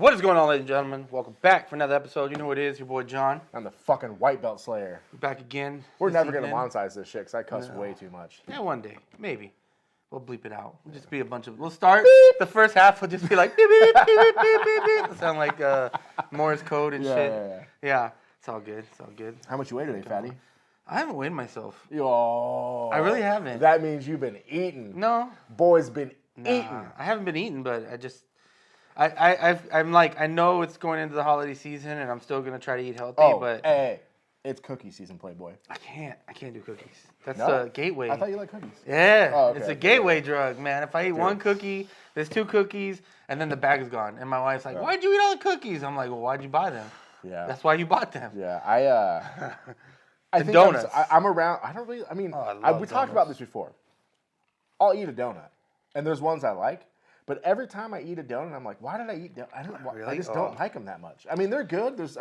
What is going on, ladies and gentlemen? Welcome back for another episode. You know who it is, your boy John. I'm the fucking white belt slayer. We're back again. We're never going to monetize this shit because I cuss way too much. Yeah, one day. Maybe. We'll bleep it out. We'll just be a bunch of... We'll start... The first half will just be like... Beep, beep, beep, beep, beep, beep, beep. It'll sound like Morse code and shit. Yeah. It's all good. It's all good. How much you weigh today, fatty? I haven't weighed myself. Yo. I really haven't. That means you've been eating. No. Boy's been eating. I haven't been eating, but I just... I'm like, I know it's going into the holiday season, and I'm still going to try to eat healthy, but... Hey, it's cookie season, Playboy. I can't do cookies. That's the gateway. I thought you liked cookies. Yeah, oh, okay. It's a gateway drug, man. If I eat one cookie, there's 2 cookies, and then the bag is gone. And my wife's like, why'd you eat all the cookies? I'm like, well, why'd you buy them? Yeah. That's why you bought them. Yeah, I think donuts. I'm around, I don't really, I mean, we talked about this before. I'll eat a donut, and there's ones I like. But every time I eat a donut, I'm like, why did I eat donuts? I just don't like them that much. I mean, they're good. It's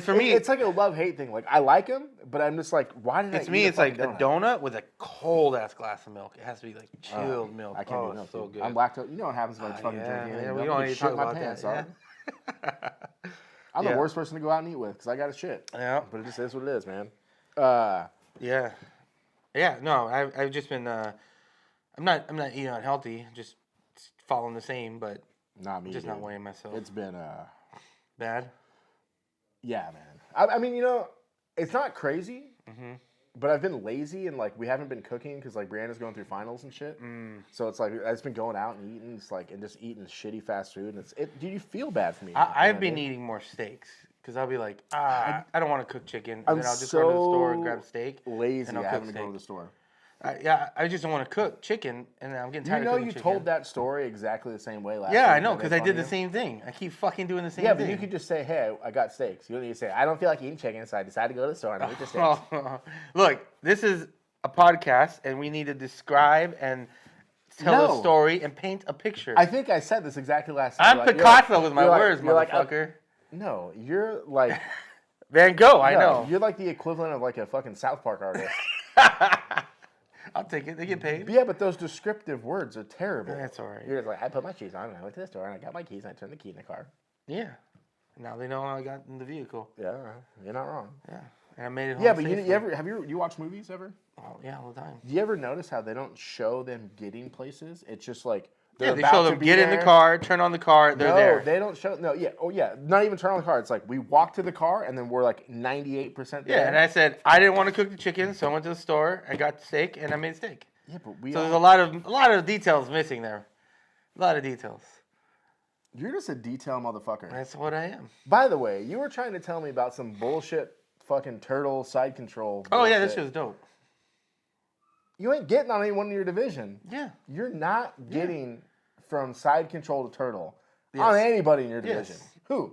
for me. It's like a love-hate thing. Like, I like them, but I'm just like, why did I eat It's me. It's like donut? a donut with a cold-ass glass of milk. It has to be like chilled milk. I can't do milk. So good. I'm lactose. You know what happens when I fucking drink it. Yeah, we don't need to talk about pants, that. I'm the worst person to go out and eat with because I got a shit. Yeah. But it just is what it is, man. Yeah. No, I've just been. I'm not eating unhealthy. Just following the same, but. Not me, just dude. not weighing myself. It's been bad. Yeah, man. I mean, you know, it's not crazy, but I've been lazy and like we haven't been cooking because like Brianna's going through finals and shit. So it's like I've just been going out and eating, and just eating shitty fast food. And do you feel bad for me? I've been eating more steaks because I'll be like, I don't want to cook chicken, and then I'll just go to the store and grab a steak. Lazy, and I'll having cook to go to the store. I just don't want to cook chicken, and I'm getting tired of cooking chicken. You told that story exactly the same way last week. Yeah, I know, because I did the same thing. I keep fucking doing the same thing. Yeah, but you could just say, hey, I got steaks. You don't need to say, I don't feel like eating chicken, so I decided to go to the store and eat the steaks. Look, this is a podcast, and we need to describe and tell a story and paint a picture. I think I said this exactly last week. I'm Picasso with my words, motherfucker. No, you're like... Van Gogh, I know. You're like the equivalent of like a fucking South Park artist. I'll take it. They get paid. Yeah, but those descriptive words are terrible. That's all right. You're just like, I put my shoes on, and I went to the store, and I got my keys, and I turned the key in the car. Yeah. Now they know I got in the vehicle. Yeah, you're not wrong. Yeah, and I made it home. Yeah, but you watch movies ever? Oh yeah, all the time. Do you ever notice how they don't show them getting places? It's just like they show them get in the car, turn on the car, they're there. No, they don't show. No, yeah, not even turn on the car. It's like we walk to the car and then we're like 98% there. Yeah, and I said I didn't want to cook the chicken, so I went to the store, I got the steak, and I made steak. Yeah, but there's a lot of details missing there. A lot of details. You're just a detail motherfucker. That's what I am. By the way, you were trying to tell me about some bullshit fucking turtle side control. Oh yeah, this shit was dope. You ain't getting on anyone in your division. Yeah. You're not getting from side control to turtle on anybody in your division. Yes. Who?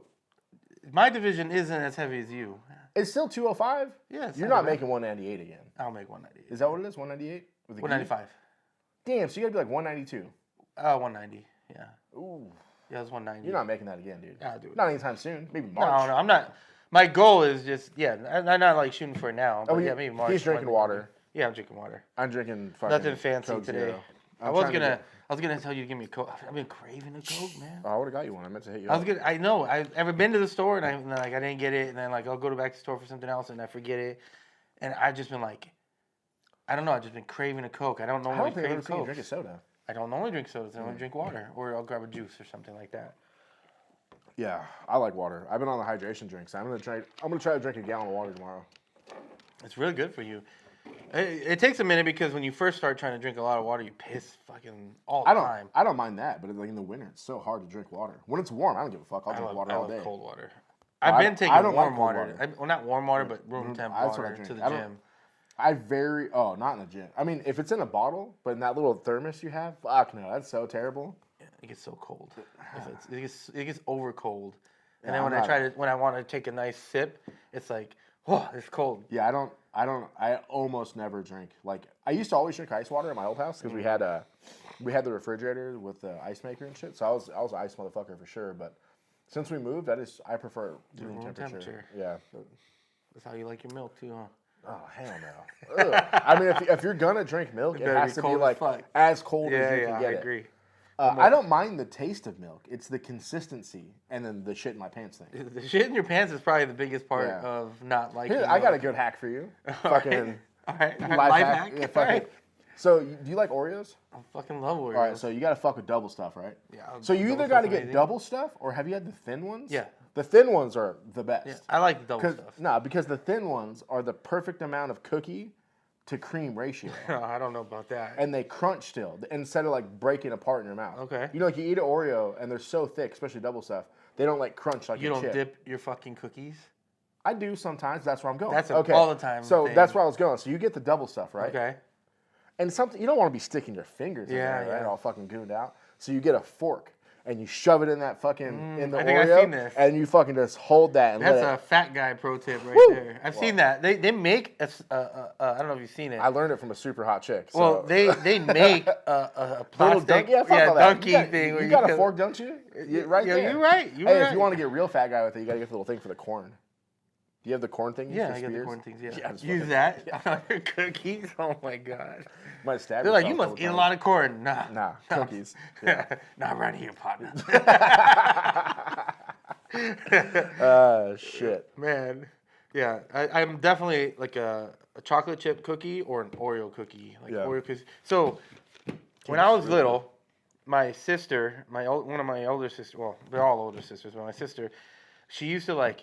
My division isn't as heavy as you. It's still 205? Yeah. You're not making 198 again. I'll make 198. Is that what it is? 198? 195. Damn, so you gotta be like 192. 190. Yeah. Ooh. Yeah, it's 190. You're not making that again, dude. Yeah, I'll do it. Not anytime soon. Maybe March. No, I'm not. My goal is just, I'm not like shooting for it now. But maybe March. He's drinking water. Yeah, I'm drinking water. I'm drinking fucking nothing fancy Coke today. I was gonna tell you to give me a Coke. I've been craving a Coke, man. Oh, I would have got you one. I meant to hit you up. I know. I've ever been to the store and I didn't get it, and then like I'll go back to the store for something else and I forget it, and I've just been like, I don't know. I've just been craving a Coke. I don't normally crave Coke. Drink a soda. I don't normally drink sodas. I only drink water, or I'll grab a juice or something like that. Yeah, I like water. I've been on the hydration drinks. I'm gonna try to drink a gallon of water tomorrow. It's really good for you. It takes a minute because when you first start trying to drink a lot of water, you piss fucking all the time. I don't mind that, but like in the winter, it's so hard to drink water. When it's warm, I don't give a fuck. I'll drink water all day. I love cold water. I've been taking warm water. Well, not warm water, but room temp water to the gym. Not in the gym. I mean, if it's in a bottle, but in that little thermos you have, fuck no, that's so terrible. Yeah, it gets so cold. It gets over cold. And then when I want to take a nice sip, it's like, whoa, it's cold. Yeah, I almost never drink. Like, I used to always drink ice water at my old house because we had the refrigerator with the ice maker and shit. So I was an ice motherfucker for sure. But since we moved, I prefer room temperature. Yeah. That's how you like your milk too, huh? Oh, hell no. I mean, if you're gonna drink milk, it has to be like as cold as you can get it. I agree. I don't mind the taste of milk. It's the consistency and then the shit in my pants thing. The shit in your pants is probably the biggest part of not liking. Here, I got a good hack for you. Fucking all right. life hack. Yeah, all right. So, do you like Oreos? I fucking love Oreos. All right, so you got to fuck with double stuff, right? Yeah. So you either got to get double stuff, or have you had the thin ones? Yeah. The thin ones are the best. Yeah, I like the double stuff. No, because the thin ones are the perfect amount of cookie to cream ratio. I don't know about that. And they crunch still, instead of like breaking apart in your mouth. Okay. You know, like you eat an Oreo and they're so thick, especially double stuff, they don't like crunch like you don't chip. dip your fucking cookies? I do sometimes. That's where I'm going. That's all the time. So that's where I was going. So you get the double stuff, right? Okay. And something you don't want to be sticking your fingers in there, right? All fucking gooned out. So you get a fork and you shove it in that fucking in the Oreo, I've seen this. and you fucking just hold that and that's let a fat guy pro tip right there. I've seen that. They make I don't know if you've seen it. I learned it from a super hot chick. So. Well, they make a plastic donkey thing. You got a fork, don't you? Right there. You're right. Hey, if you want to get real fat guy with it, you got to get the little thing for the corn. Do you have the corn thing? Yeah, I got the corn things. Yeah, use fucking, that on your cookies. Oh my god. Might stab They're like, you must eat a lot of corn. Nah, cookies. Yeah. Not around here, partner. Shit. Man, yeah, I'm definitely like a chocolate chip cookie or an Oreo cookie. Oreo cookies. So when I was little, my sister, one of my older sisters, well, they're all older sisters, but my sister, she used to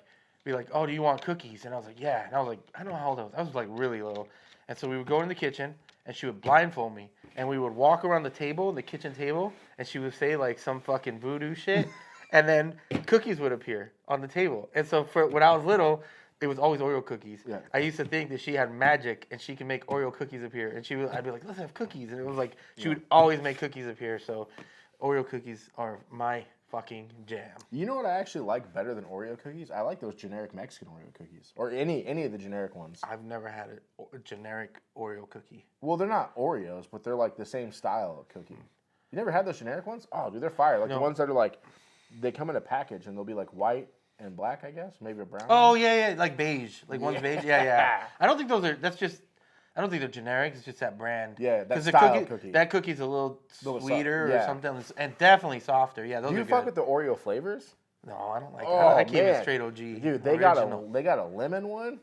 be like, oh, do you want cookies? And I was like, yeah. And I was like, I don't know how old I was. I was like really little. And so we would go in the kitchen, and she would blindfold me, and we would walk around the table, the kitchen table, and she would say like some fucking voodoo shit, and then cookies would appear on the table. And so when I was little, it was always Oreo cookies. Yeah. I used to think that she had magic, and she could make Oreo cookies appear. And I'd be like, let's have cookies. And it was like, she would always make cookies appear. So Oreo cookies are my fucking jam. You know what I actually like better than Oreo cookies? I like those generic Mexican Oreo cookies, or any of the generic ones. I've never had a generic Oreo cookie. Well, they're not Oreos, but they're like the same style of cookie. You never had those generic ones? Oh, dude, they're fire. Like the ones that are like, they come in a package and they'll be like white and black, I guess, maybe a brown. Oh yeah, like beige, like one's beige. Yeah. I don't think those are. I don't think they're generic. It's just that brand. Yeah, that style cookie. That cookie's a little sweeter or something, and definitely softer. Yeah, those are good. Do you fuck with the Oreo flavors? No, I don't like. I keep it straight OG. Dude, they got a lemon one.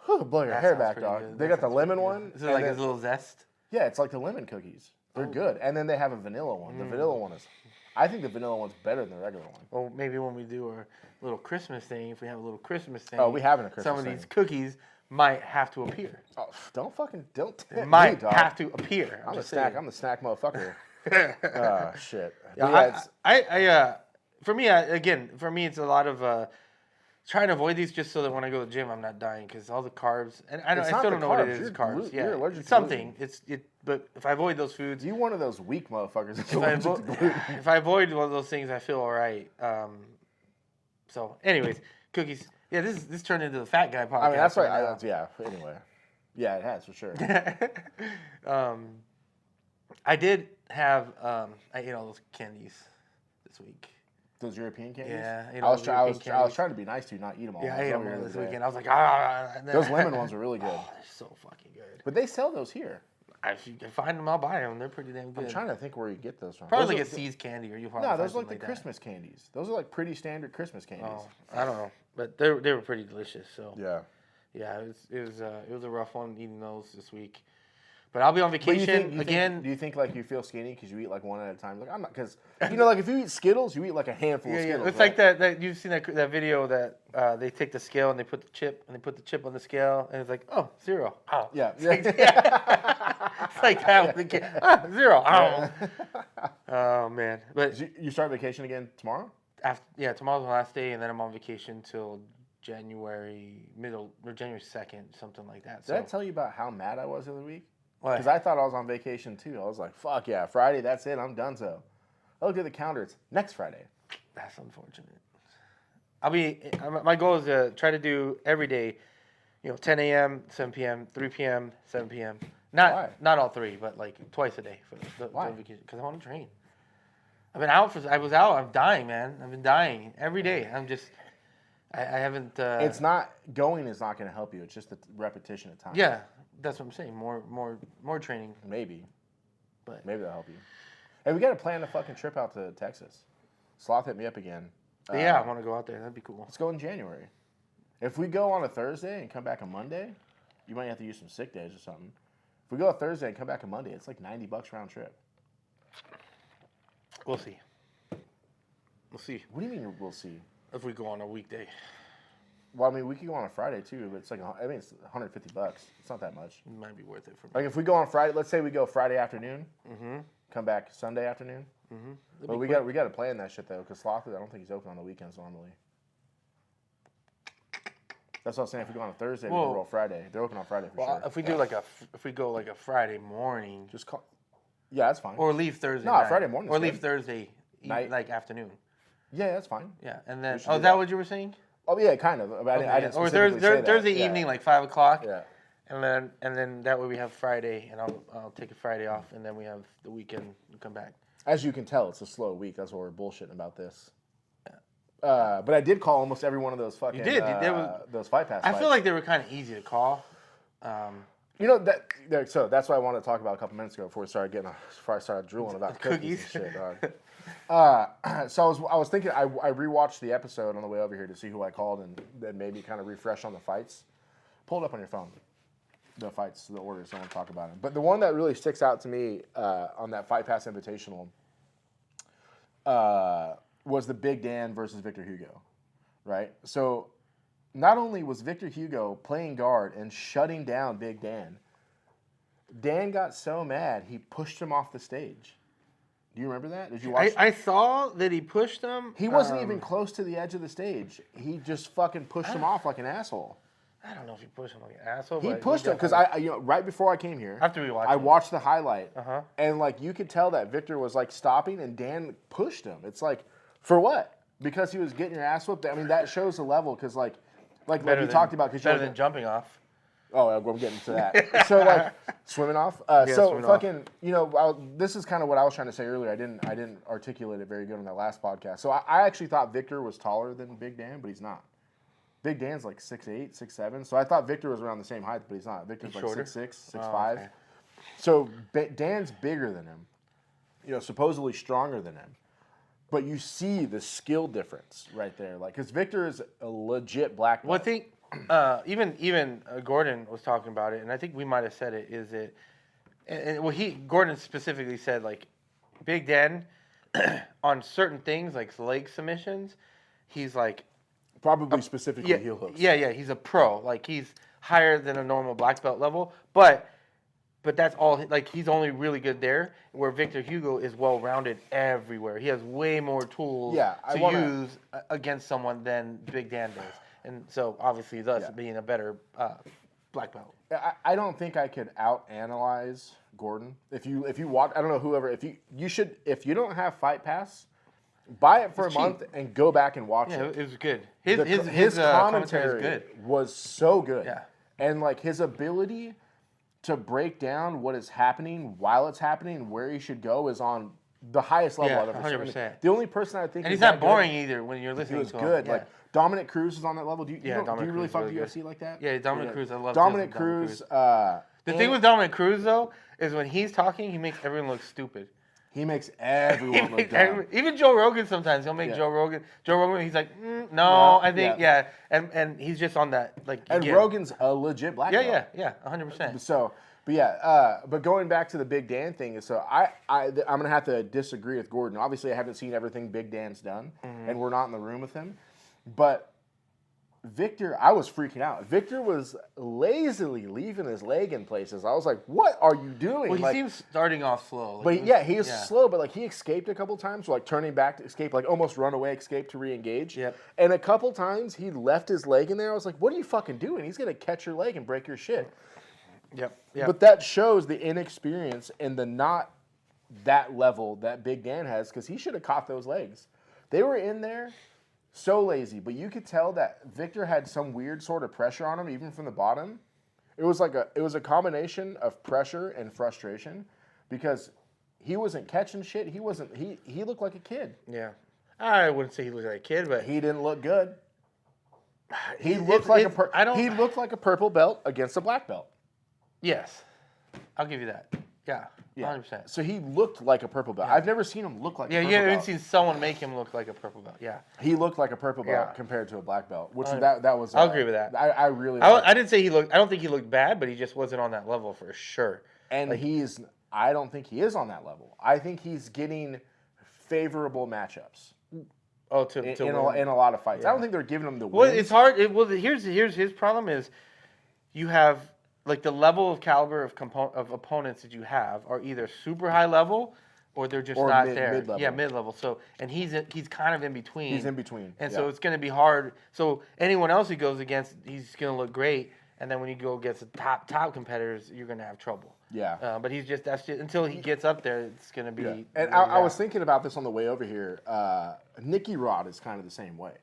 Blow your hair back, dog. Good. They got the lemon one. Is it like a little zest? Yeah, it's like the lemon cookies. They're good, and then they have a vanilla one. The vanilla one is. I think the vanilla one's better than the regular one. Well, maybe when we do our little Christmas thing, if we have a little Christmas thing. Oh, we having a Christmas thing. Some of these cookies might have to appear. Oh, don't might have to appear. I'm the snack motherfucker. Shit. Yeah, for me, it's a lot of trying to avoid these just so that when I go to the gym, I'm not dying because all the carbs, and I still don't know what it is. Carbs, you're allergic to something. But if I avoid those foods, you one of those weak motherfuckers. If I avoid one of those things, I feel all right. So, anyways, cookies. Yeah, this turned into the fat guy podcast. I mean, that's right. Anyway, yeah, it has for sure. I did have I ate all those candies this week. Those European candies? Yeah. I was trying to be nice to you, not eat them all. Yeah, I ate them all this weekend. I was like, Those lemon ones are really good. Oh, they're so fucking good. But they sell those here. If you can find them, I'll buy them. They're pretty damn good. I'm trying to think where you get those from. Probably like a See's candy, or you probably. No, those are like the Christmas candies. Those are like pretty standard Christmas candies. Oh, I don't know, but they were pretty delicious. So yeah, it was a rough one eating those this week. But I'll be on vacation again. Do you think like you feel skinny because you eat like one at a time? Like I'm not, because like if you eat Skittles, you eat like a handful of Skittles. It's like that you've seen that video that they take the scale and they put the chip on the scale and it's like 0. Oh yeah. It's like that with the kid. 0. Oh. Oh man. But you start vacation again tomorrow? Tomorrow's the last day and then I'm on vacation till January 2nd, something like that. Did I tell you about how mad I was the other week? What? Because I thought I was on vacation too. I was like, fuck yeah, Friday, that's it, I'm done so. I look at the calendar, it's next Friday. That's unfortunate. My goal is to try to do every day, 10 a.m., 7 p.m., 3 p.m., 7 p.m. Not all three, but like twice a day for the vacation. Because I want to train. I was out, I'm dying, man. I've been dying every day. I haven't. It's not going is not going to help you. It's just the repetition of time. Yeah, that's what I'm saying. More training. Maybe, but maybe that'll help you. Hey, we got to plan a fucking trip out to Texas. Sloth hit me up again. Yeah, I want to go out there. That'd be cool. Let's go in January. If we go on a Thursday and come back on Monday, you might have to use some sick days or something. If we go on Thursday and come back on Monday, it's like $90 round trip. We'll see. We'll see. What do you mean we'll see? If we go on a weekday. Well, I mean, we could go on a Friday too, but it's like, it's $150. It's not that much. It might be worth it for me. Like if we go on Friday, let's say we go Friday afternoon, come back Sunday afternoon. But we got to plan that shit though, because Sloth, I don't think he's open on the weekends normally. That's what I was saying. If we go on a Thursday, we can roll Friday. They're open on Friday for sure. If we do if we go like a Friday morning, just call. Yeah, that's fine. Or leave Thursday. No, night. Friday morning. Or leave Thursday night, like afternoon. Yeah, that's fine. Yeah, and then is that what you were saying? Oh yeah, kind of. I didn't or Thursday evening, like 5 o'clock. Yeah. And then that way we have Friday, and I'll take a Friday off, and then we have the weekend and come back. As you can tell, it's a slow week. That's why we're bullshitting about this. But I did call almost every one of those fucking. You did. Those Fight Pass. I feel like they were kind of easy to call. You know that. So that's what I wanted to talk about a couple minutes ago before I started drooling about cookies and shit, dog. So I was thinking I rewatched the episode on the way over here to see who I called and then maybe kind of refresh on the fights. Pull it up on your phone. The fights, the orders. I want to talk about them. But the one that really sticks out to me on that Fight Pass Invitational was the Big Dan versus Victor Hugo, right? So not only was Victor Hugo playing guard and shutting down Big Dan, Dan got so mad he pushed him off the stage. Do you remember that? Did you watch? I saw that he pushed him. He wasn't even close to the edge of the stage. He just fucking pushed him off like an asshole. I don't know if he pushed him like an asshole. He pushed him because right before I came here, I watched the highlight, and like you could tell that Victor was like stopping, and Dan pushed him. It's like, for what? Because he was getting your ass whooped. I mean, that shows the level. Because like you talked about, better than jumping off. Oh, I'm getting to that. So like swimming off. Swimming fucking off. This is kind of what I was trying to say earlier. I didn't articulate it very good on that last podcast. So I actually thought Victor was taller than Big Dan, but he's not. Big Dan's like 6'8", 6'7". So I thought Victor was around the same height, but he's not. Victor's like 6'6", 6'5". Okay. So Dan's bigger than him. Supposedly stronger than him. But you see the skill difference right there. Like, because Victor is a legit black belt. Well, I think even Gordon was talking about it, and I think we might have said it, is it... Gordon specifically said, like, Big Dan, on certain things, like leg submissions, he's like... Probably specifically heel hooks. Yeah, he's a pro. Like, he's higher than a normal black belt level, but that's all. Like, he's only really good there. Where Victor Hugo is well-rounded everywhere. He has way more tools to use against someone than Big Dan does, and so obviously, thus being a better black belt. I don't think I could out-analyze Gordon. If you watch, I don't know whoever. If you don't have Fight Pass. Buy it for a month and go back and watch it. Yeah, it was good. His commentary was so good. Yeah. And like his ability to break down what is happening while it's happening, where he should go, is on the highest level I've ever seen. 100%. The only person I think and he's not boring either when you're listening to him. He was good. Yeah. Like Dominic Cruz is on that level. Do you really fuck the UFC like that? Yeah, Dominic Cruz. I love Dominic Cruz. The thing with Dominic Cruz though is when he's talking, he makes everyone look stupid. He makes everyone look dumb. Even Joe Rogan sometimes, he'll make Joe Rogan, he's like, no, I think, And he's just on that, like. And Rogan's a legit black belt. Yeah, 100%. So, but going back to the Big Dan thing, so I'm going to have to disagree with Gordon. Obviously, I haven't seen everything Big Dan's done, and we're not in the room with him. But Victor, I was freaking out. Victor was lazily leaving his leg in places. I was like, what are you doing? Well, he seems starting off slow. But he was slow, but like he escaped a couple times, so like turning back to escape, like almost run away, escape to re-engage. Yep. And a couple times he left his leg in there. I was like, what are you fucking doing? He's going to catch your leg and break your shit. Yep. But that shows the inexperience and the not that level that Big Dan has, because he should have caught those legs. They were in there. So lazy, but you could tell that Victor had some weird sort of pressure on him, even from the bottom. It was a combination of pressure and frustration, because he wasn't catching shit. He looked like a kid. Yeah, I wouldn't say he looked like a kid, but he didn't look good. He looked like a purple belt against a black belt. Yes, I'll give you that. Yeah, Yeah. 100%. So he looked like a purple belt. I've never seen him look like a purple belt. Yeah, you haven't seen someone make him look like a purple belt. Yeah. He looked like a purple belt compared to a black belt, which that was... I'll agree with that. I really... I didn't say he looked... I don't think he looked bad, but he just wasn't on that level for sure. And I don't think he is on that level. I think he's getting favorable matchups. Oh, in a lot of fights. I don't think they're giving him the wins. Well, it's hard. Here's his problem is you have... Like the level of caliber of opponents that you have are either super high level or they're just not there. Mid-level. Yeah, mid-level. So he's kind of in between. He's in between. And so it's going to be hard. So anyone else he goes against, he's going to look great. And then when you go against the top competitors, you're going to have trouble. Yeah. But that's just until he gets up there, it's going to be. Yeah. And I was thinking about this on the way over here. Nicky Rod is kind of the same way.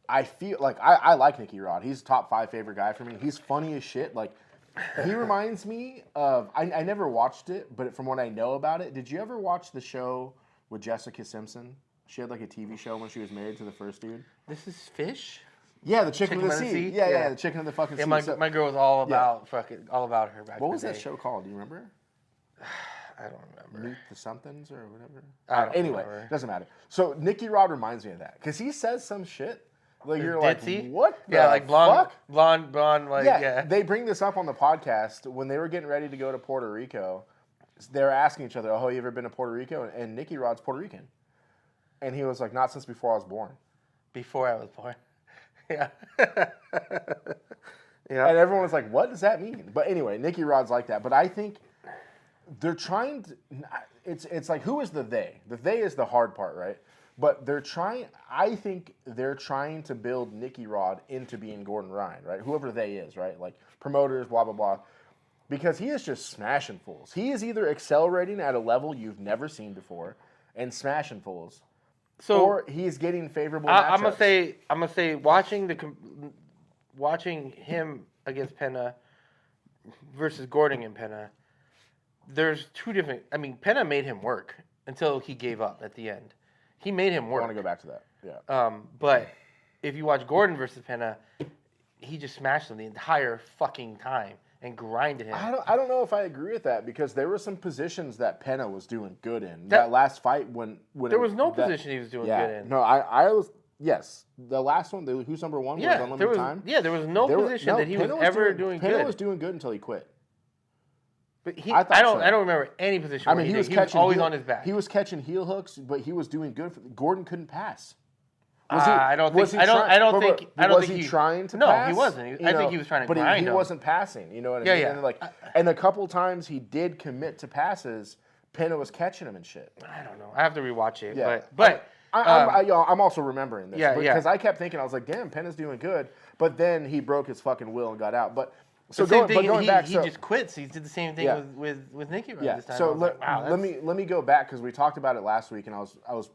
I feel like I like Nicky Rod. He's a top 5 favorite guy for me. He's funny as shit. Like. He reminds me of... I never watched it, but from what I know about it, did you ever watch the show with Jessica Simpson? She had like a TV show when she was married to the first dude. This is Fish? Yeah, the chicken of the sea. Yeah, the chicken of the fucking sea. My girl was all about all about her back What in was the that day. show called? Do you remember? I don't remember. Meet the Somethings or whatever? I don't anyway, remember. Doesn't matter. So Nicky Rod reminds me of that because he says some shit. Like you're Ditzy? Like, what the like fuck? blonde, like, yeah. They bring this up on the podcast when they were getting ready to go to Puerto Rico. They were asking each other, "Oh, you ever been to Puerto Rico?" And Nicky Rod's Puerto Rican, and he was like, "Not since before I was born." Before I was born, yeah. Yeah. And everyone was like, "What does that mean?" But anyway, Nicky Rod's like that. But I think they're trying to. It's like, who is the they? The they is the hard part, right? But I think they're trying to build Nicky Rod into being Gordon Ryan, right? Whoever they is, right? Like promoters, blah, blah, blah. Because he is just smashing fools. He is either accelerating at a level you've never seen before and smashing fools, or he's getting favorable matchups. I'm gonna say watching him against Penna versus Gordon and Penna, there's two different... I mean, Penna made him work until he gave up at the end. He made him work. I want to go back to that. Yeah. But if you watch Gordon versus Penna, he just smashed him the entire fucking time and grinded him. I don't know if I agree with that because there were some positions that Penna was doing good in. That last fight when there was no position he was doing good in. No, I was... Yes. The last one, who's number one, was Unlimited Time. Yeah, there was no position that he was ever doing good. Penna was doing good until he quit. But I don't remember any position. I mean, he was always on his back. He was catching heel hooks, but he was doing good. Gordon couldn't pass. I don't think. Was he trying to pass? No, he wasn't. I think he was trying to grind. But he wasn't passing. You know what I mean? Yeah. And a couple times he did commit to passes. Penna was catching him and shit. I don't know. I have to rewatch it. Yeah. But I'm also remembering this. Yeah, because I kept thinking, I was like, damn, Penna's doing good. But then he broke his fucking will and got out. But he just quits. He did the same thing with Nicky Rod this time. So let me go back because we talked about it last week, and I was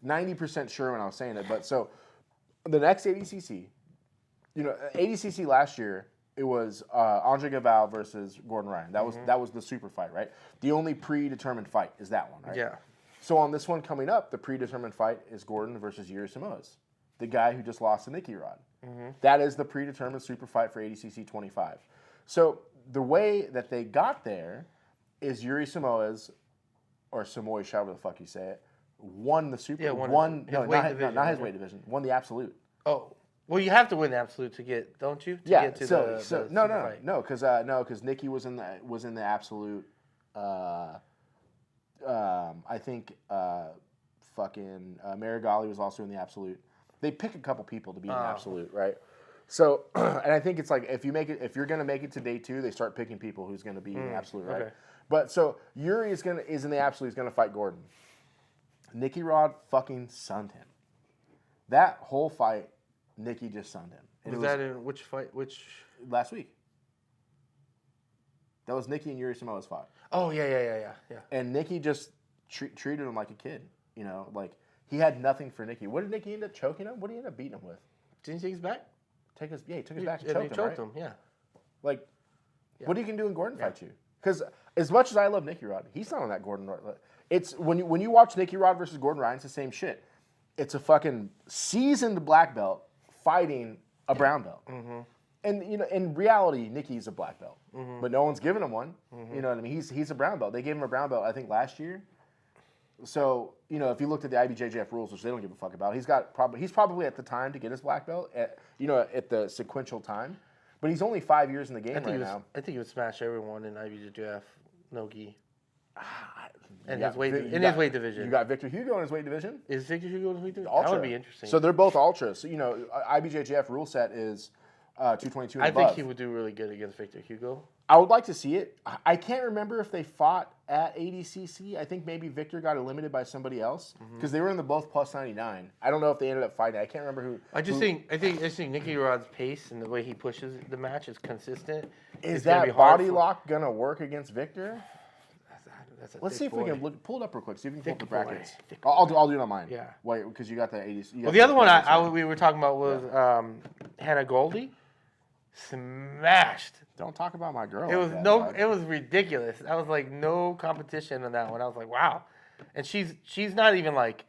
90% sure when I was saying it. But so the next ADCC, ADCC last year, it was Andre Galvao versus Gordon Ryan. That was the super fight, right? The only predetermined fight is that one, right? Yeah. So on this one coming up, the predetermined fight is Gordon versus Yuri Samoas, the guy who just lost to Nicky Rod. Mm-hmm. That is the predetermined super fight for ADCC 25. So the way that they got there is Yuri Samoas, or Samoas, however the fuck you say it, won the super. Not his weight division. Won the absolute. Oh, well, you have to win the absolute to get, don't you? Get to the no, because Nicky was in the absolute. I think fucking Marigali was also in the absolute. They pick a couple people to be in the absolute, right? So, and I think it's like if you're gonna make it to day 2, they start picking people who's gonna be in the absolute, right? Okay. But so Yuri is in the absolute. He's gonna fight Gordon. Nicky Rod fucking sunned him. That whole fight, Nicky just sunned him. Was that in which fight? Which last week? That was Nicky and Yuri Samoa's fight. Oh yeah. And Nicky just treated him like a kid. Like he had nothing for Nicky. What did Nicky end up choking him? What did he end up beating him with? Didn't he take his back? He took his back and choked him. Yeah. Like, what he can do in Gordon fight you? Because as much as I love Nicky Rod, he's not on that Gordon Rod. It's when you watch Nicky Rod versus Gordon Ryan, it's the same shit. It's a fucking seasoned black belt fighting a brown belt. Mm-hmm. And in reality, Nicky's a black belt, but no one's giving him one. You know what I mean? He's a brown belt. They gave him a brown belt, I think, last year. So if you looked at the IBJJF rules, which they don't give a fuck about, he's probably at the time to get his black belt at the sequential time, but he's only 5 years in the game right now. I think he would smash everyone in IBJJF no-gi. And his weight division. You got Victor Hugo in his weight division. Is Victor Hugo in his weight division? Ultra. That would be interesting. So they're both ultras. So, IBJJF rule set is 222 and I above. think he would do really good against Victor Hugo. I would like to see it. I can't remember if they fought at ADCC. I think maybe Victor got eliminated by somebody else because they were in the both plus 99. I don't know if they ended up fighting. I can't remember who. I think Nicky Rod's pace and the way he pushes the match is consistent. Is that body lock gonna work against Victor? Let's see if we can pull it up real quick. See if we can pull up the brackets. I'll do it on mine. Yeah. Wait, because you got the 80s. Well, the other one we were talking about was Hannah Goldie. Smashed. Don't talk about my girl. It was ridiculous. I was like no competition on that one. I was like, wow. And she's not even like,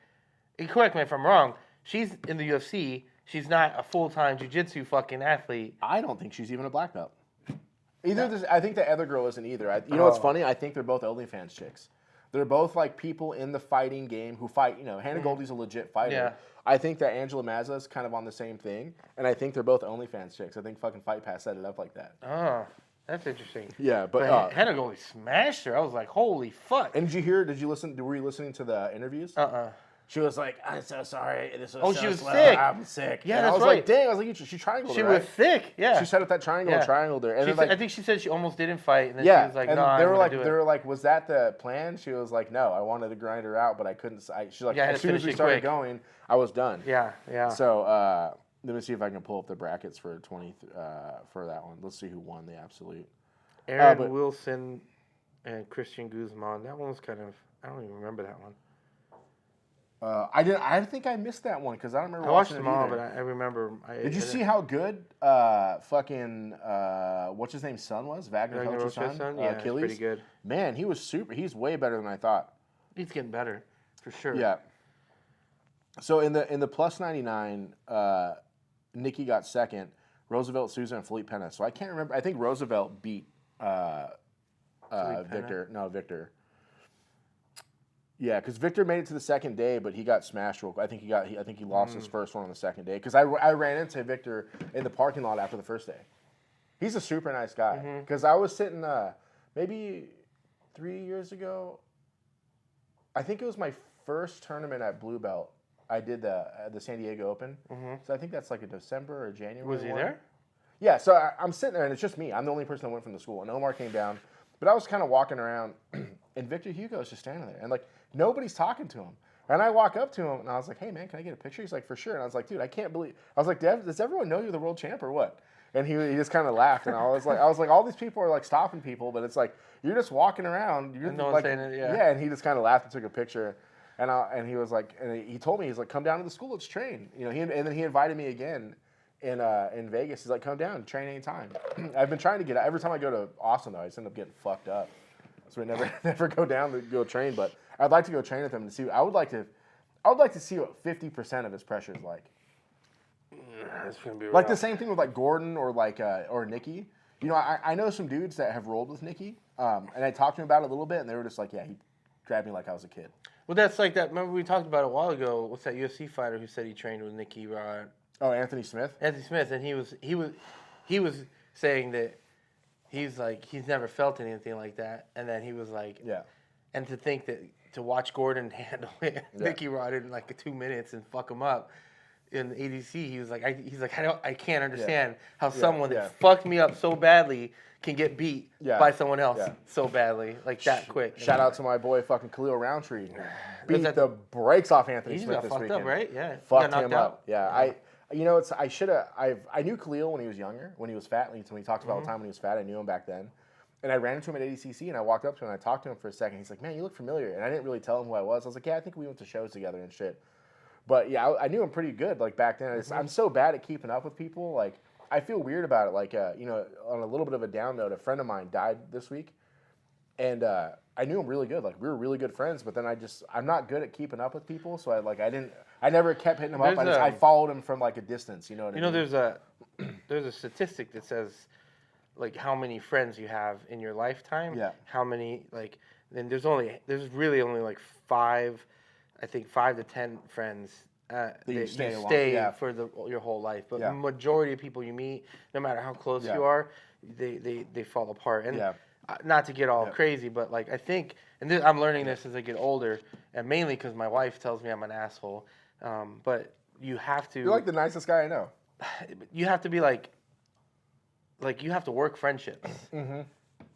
correct me if I'm wrong, she's in the UFC. She's not a full-time jiu-jitsu fucking athlete. I don't think she's even a black belt. I think the other girl isn't either. What's funny? I think they're both OnlyFans chicks. They're both like people in the fighting game who fight. Hannah Goldie's a legit fighter. Yeah. I think that Angela Mazza is kind of on the same thing, and I think they're both OnlyFans chicks. I think fucking Fight Pass set it up like that. Oh, that's interesting. Yeah, but Hannah Goldie smashed her. I was like, holy fuck. And were you listening to the interviews? She was like, I'm so sorry. This was she was sick. I'm sick. Yeah, and that's I was like, dang. I was like, she triangled her, She was sick. Yeah. She set up that triangle and triangled her. And I think she said she almost didn't fight, and then she was like, no, they were like, was that the plan? She was like, no, I wanted to grind her out, but I couldn't. She's like, as soon as we started going, I was done. Yeah. So let me see if I can pull up the brackets for for that one. Let's see who won the absolute. Aaron Wilson and Christian Guzman. That one was kind of. I don't even remember that one. I think I missed that one because I don't remember. I watched them all, but I remember. Did you see how good what's his name son was? Wagner Rocha's son? Yeah, Achilles? pretty good. Man, he was super. He's way better than I thought. He's getting better, for sure. Yeah. So in the plus 99, Nicky got second. Roosevelt Souza and Felipe Pena. So I can't remember. I think Roosevelt beat Victor. No, Victor. Yeah, because Victor made it to the second day, but he got smashed. I think he lost his first one on the second day. Because I ran into Victor in the parking lot after the first day. He's a super nice guy. Because I was sitting maybe 3 years ago. I think it was my first tournament at Blue Belt. I did the San Diego Open. So I think that's like a December or January. Was he there? Yeah. So I'm sitting there, and it's just me. I'm the only person that went from the school, and Omar came down. But I was kind of walking around, and Victor Hugo is just standing there, and like nobody's talking to him. And I walk up to him, and I was like, "Hey, man, can I get a picture?" He's like, "For sure." And I was like, "Dude, I can't believe." I was like, "Does everyone know you're the world champ or what?" And he just kind of laughed, and I was like, all these people are like stopping people, but it's like you're just walking around. You're no like, saying it, yeah. Yeah. And he just kind of laughed and took a picture, and he was like, and he told me, he's like, "Come down to the school, let's train." And then he invited me again in Vegas. He's like, "Come down, train anytime." I've been trying to get every time I go to Austin though, I just end up getting fucked up. So we never go down to go train, but I'd like to go train with him to see. I would like to see what 50% of his pressure is like. It's gonna be like the same thing with like Gordon or like or Nicky. I know some dudes that have rolled with Nicky, and I talked to him about it a little bit, and they were just like, yeah, he grabbed me like I was a kid. Well, that's like that. Remember we talked about it a while ago. What's that UFC fighter who said he trained with Nicky Rod? Oh, Anthony Smith. Anthony Smith, and he was saying that. He's like, he's never felt anything like that. And then he was like, yeah. And to think that, to watch Gordon handle Nicky Rod in like 2 minutes and fuck him up in the ADC, he was like, I can't understand how someone that fucked me up so badly can get beat by someone else so badly, like that quick. Shout out to my boy fucking Khalil Roundtree. Beat the brakes off Anthony Smith this weekend. He got fucked up, right? Yeah. Fucked him up. Yeah. I knew Khalil when he was younger, when he was fat. When he talked about all the time when he was fat, I knew him back then. And I ran into him at ADCC, and I walked up to him, and I talked to him for a second. He's like, "Man, you look familiar." And I didn't really tell him who I was. I was like, "Yeah, I think we went to shows together and shit." But yeah, I knew him pretty good, like back then. I'm so bad at keeping up with people. Like, I feel weird about it. Like, on a little bit of a down note, a friend of mine died this week, and I knew him really good. Like, we were really good friends. But then I'm not good at keeping up with people. So I I never kept hitting him up. I followed him from like a distance. You know what I mean? There's a statistic that says like how many friends you have in your lifetime. Yeah. How many like then there's really only like 5 to 10 friends that you stay for your whole life. But majority of people you meet, no matter how close you are, they fall apart. And not to get all crazy, but like I think, and I'm learning this as I get older, and mainly because my wife tells me I'm an asshole. But you have to. You're like the nicest guy I know. You have to be like you have to work friendships. Mm-hmm.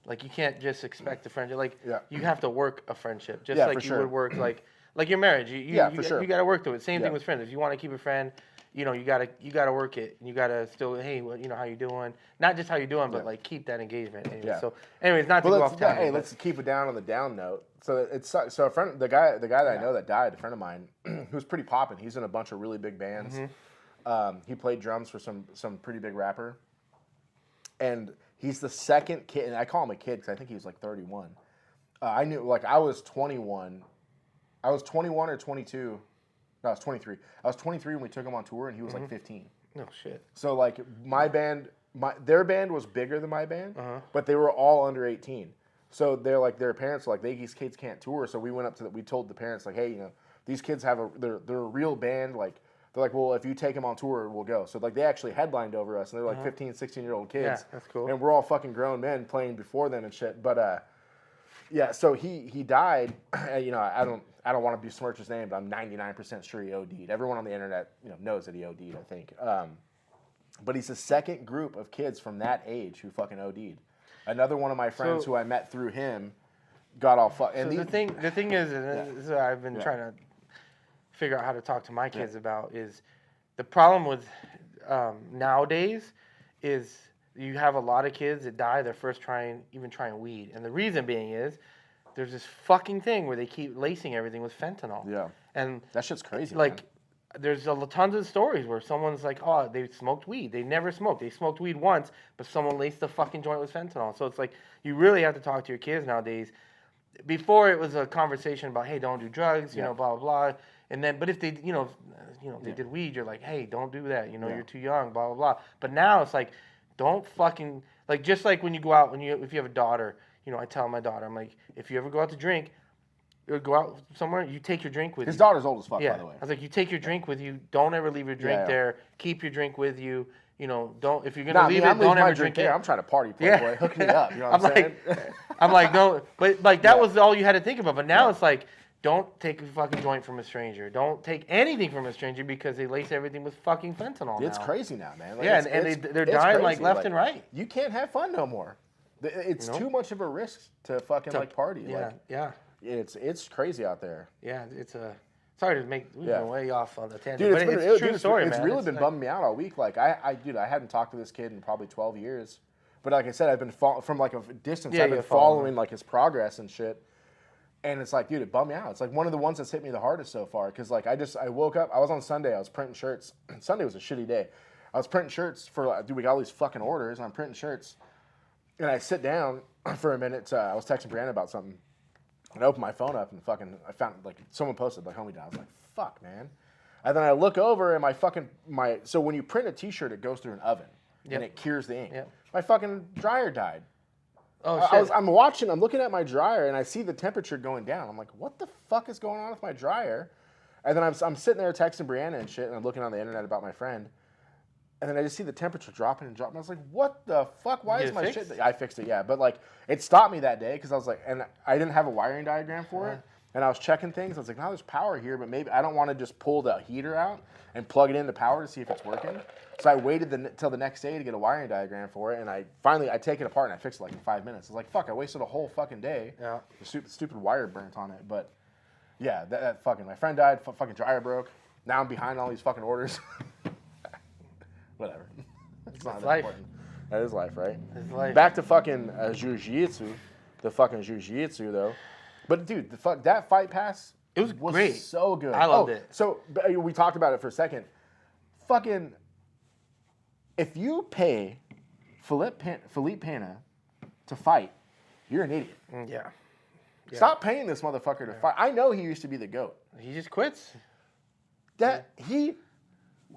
Like you can't just expect a friendship. Like you have to work a friendship, just like you would work like your marriage. You got to work through it. Same thing with friends. If you want to keep a friend, you gotta work it. You gotta still, hey, well, how you doing? Not just how you doing, but like keep that engagement. Anyway, so, anyways, not to go off topic. Hey, let's keep it down on the down note. So a friend, the guy that I know that died, a friend of mine, who's pretty poppin'. He's in a bunch of really big bands. Mm-hmm. He played drums for some pretty big rapper, and he's the second kid. And I call him a kid because I think he was like 31. I knew like I was 21. I was 21 or 22. No, I was 23. I was 23 when we took him on tour, and he was like 15. No shit. So like my band, their band was bigger than my band, but they were all under 18. So they're like their parents were like these kids can't tour. So we went up to we told the parents like, hey, these kids have they're a real band. Like they're like, well, if you take them on tour, we'll go. So like they actually headlined over us, and they're like 15, 16-year-old kids. Yeah, that's cool. And we're all fucking grown men playing before them and shit. But yeah, so he died. I don't want to besmirch his name, but I'm 99% sure he OD'd. Everyone on the internet, knows that he OD'd, I think. But he's the second group of kids from that age who fucking OD'd. Another one of my friends who I met through him got all fucked. So the thing is, this is what I've been trying to figure out how to talk to my kids about is the problem with nowadays is you have a lot of kids that die their first trying weed, and the reason being is there's this fucking thing where they keep lacing everything with fentanyl. Yeah. And that shit's crazy. Like, man. There's tons of stories where someone's like, oh, they smoked weed. They never smoked. They smoked weed once, but someone laced the fucking joint with fentanyl. So it's like, you really have to talk to your kids nowadays. Before it was a conversation about, hey, don't do drugs, blah, blah, blah. And then, but if they, they did weed, you're like, hey, don't do that. You're too young, blah, blah, blah. But now it's like, don't fucking, like, just like when you go out, if you have a daughter, I tell my daughter, I'm like, if you ever go out to drink, or go out somewhere, you take your drink with you. His daughter's old as fuck, by the way. I was like, you take your drink with you. Don't ever leave your drink there. Keep your drink with you. Don't, if you're going to leave it, don't ever drink it. I'm trying to party, playboy. Hook me up. You know what I'm saying? I'm like, no. But, like, that was all you had to think about. But now it's like, don't take a fucking joint from a stranger. Don't take anything from a stranger because they lace everything with fucking fentanyl now. It's crazy now, man. Like, they're dying, like, left and right. You can't have fun no more. It's too much of a risk to fucking party. Yeah. It's crazy out there. Yeah, sorry to make we've been way off on the tangent, dude, but it's a true story, man. It's really been bumming me out all week. Like I hadn't talked to this kid in probably 12 years, but like I said, I've been from like a distance. I've been following like his progress and shit, and it's like, dude, it bummed me out. It's like one of the ones that's hit me the hardest so far because like I woke up. I was on Sunday. I was printing shirts. Sunday was a shitty day. I was printing shirts for we got all these fucking orders, and I'm printing shirts. And I sit down for a minute. I was texting Brandon about something. And I opened my phone up and I found like someone posted like homie died. I was like, fuck, man. And then I look over and so when you print a t-shirt, it goes through an oven and it cures the ink. Yep. My fucking dryer died. Oh shit. I'm looking at my dryer and I see the temperature going down. I'm like, what the fuck is going on with my dryer? And then I'm sitting there texting Brianna and shit and I'm looking on the internet about my friend. And then I just see the temperature dropping and dropping. I was like, what the fuck? Why is my shit? I fixed it, yeah. But like, it stopped me that day because I was like, and I didn't have a wiring diagram for it. And I was checking things. I was like, no, there's power here, but maybe I don't want to just pull the heater out and plug it into power to see if it's working. So I waited till the next day to get a wiring diagram for it. And I take it apart and I fixed it like in 5 minutes. I was like, fuck, I wasted a whole fucking day. Yeah. The stupid wire burnt on it. But yeah, that fucking, my friend died, fucking dryer broke. Now I'm behind all these fucking orders. Whatever. It's not that important. That is life, right? It's life. Back to fucking Jiu-Jitsu. The fucking Jiu-Jitsu, though. But, dude, that Fight Pass was great. So good. I loved it. So, we talked about it for a second. Fucking, if you pay Philippe Pena to fight, you're an idiot. Yeah. Stop paying this motherfucker to fight. I know he used to be the GOAT. He just quits. That he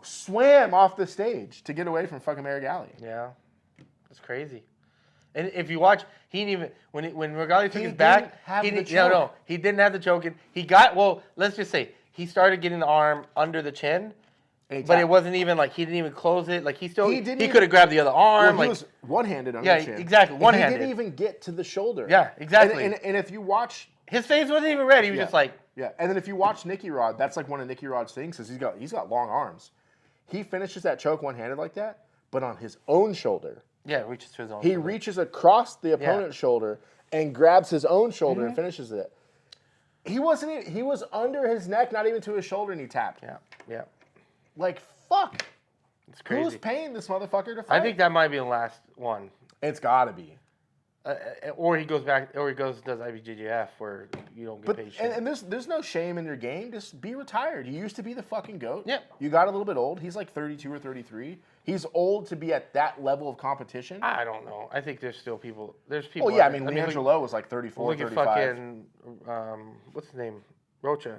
swam off the stage to get away from fucking Mary Galley. Yeah, it's crazy. And if you watch, he didn't even when Regali took his back, he didn't have the choking. He got let's just say he started getting the arm under the chin. But it wasn't even like he didn't even close it. Like he could have grabbed the other arm. Well, he was one-handed on the chin. Yeah, exactly. One-handed. He didn't even get to the shoulder. Yeah, exactly. And if you watch, his face wasn't even red. He was just like. Yeah, and then if you watch Nicky Rod, that's like one of Nicky Rod's things is he's got long arms. He finishes that choke one-handed like that, but on his own shoulder. Yeah, reaches to his own. He reaches across the opponent's shoulder and grabs his own shoulder and finishes it. He was under his neck, not even to his shoulder, and he tapped. Yeah. Like, fuck. It's crazy. Who's paying this motherfucker to fight? I think that might be the last one. It's got to be. Or he goes back, or he does IBJJF where you don't get paid shit. And there's no shame in your game. Just be retired. You used to be the fucking GOAT. Yeah. You got a little bit old. He's like 32 or 33. He's old to be at that level of competition. I don't know. I think there's still people. There's people. Oh, yeah. I mean, Leandro was like 34, look 35. Look at fucking, what's his name? Rocha.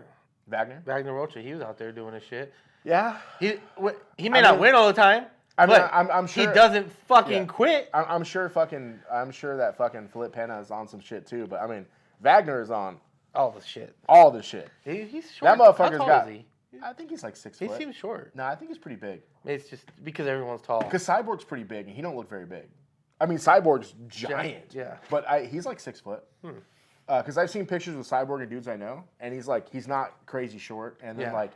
Wagner Rocha. He was out there doing his shit. Yeah. He may not win all the time. I'm sure he doesn't fucking quit. I'm sure that fucking Philippe Pena is on some shit too. But I mean, Wagner is on all the shit. All the shit. He's short. That motherfucker's How tall got. Is he? I think he's like 6 foot. He seems short. No, I think he's pretty big. It's just because everyone's tall. Because Cyborg's pretty big and he don't look very big. I mean, Cyborg's giant. Yeah. But he's like 6 foot. Because I've seen pictures with Cyborg and dudes I know, and he's not crazy short. And then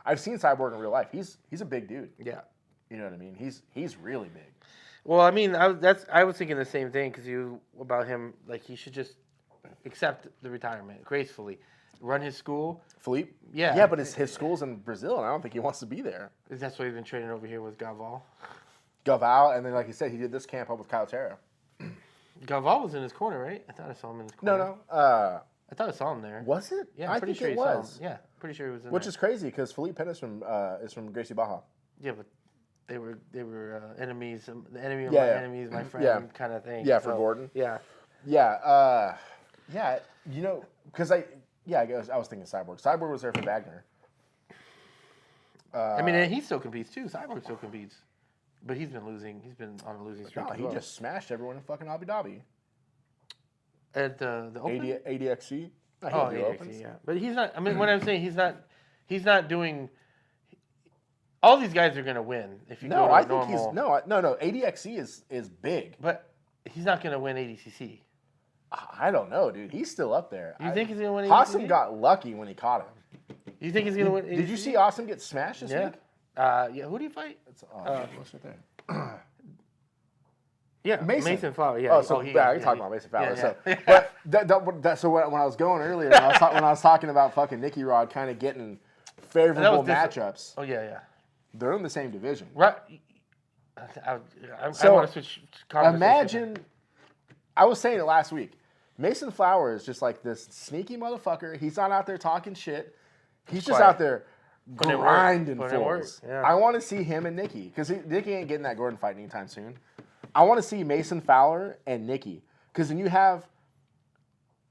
I've seen Cyborg in real life. He's a big dude. Yeah. You know what I mean? He's really big. Well, I mean, I was thinking the same thing about him. Like he should just accept the retirement gracefully, run his school. Philippe? Yeah. Yeah, but his school's in Brazil, and I don't think he wants to be there. That's why he's been training over here with Gaval. Gaval, and then like you said, he did this camp up with Kyle Terra. Gaval was in his corner, right? I thought I saw him in his corner. No. I thought I saw him there. Was it? Yeah, I pretty think sure it he was. saw him. Yeah, pretty sure he was in Which there. is crazy because Philippe Pena is from Gracie Baja. Yeah, but they were enemies. The enemy of my enemy is my friend, kind of thing. Yeah, for Gordon. Yeah. Yeah. You know, because I was thinking Cyborg. Cyborg was there for Wagner. I mean, and he still competes too. Cyborg still competes, but he's been losing. He's been on a losing streak. No, he just smashed everyone in fucking Abu Dhabi. At the Open? ADXC. No, ADXC, yeah. But he's not. I mean, what I'm saying, he's not doing. All these guys are gonna win if you go to I normal. think he's no. ADXC is big, but he's not gonna win ADCC. I don't know, dude. He's still up there. You think he's gonna win ADCC? Awesome got lucky when he caught him. You think he's gonna win ADCC? Did you see Awesome get smashed this week? Yeah. Who do you fight? What's right there? Yeah, Mason Flower. Yeah. You're talking about Mason Flower. Yeah. So when I was going earlier, when I was talking about fucking Nicky Rod kind of getting favorable matchups. Oh yeah. They're in the same division. Right. I want to switch conversation. Imagine, I was saying it last week. Mason Flower is just like this sneaky motherfucker. He's not out there talking shit. He's just out there grinding fools. Yeah. I want to see him and Nicky because Nicky ain't getting that Gordon fight anytime soon. I want to see Mason Fowler and Nicky because then you have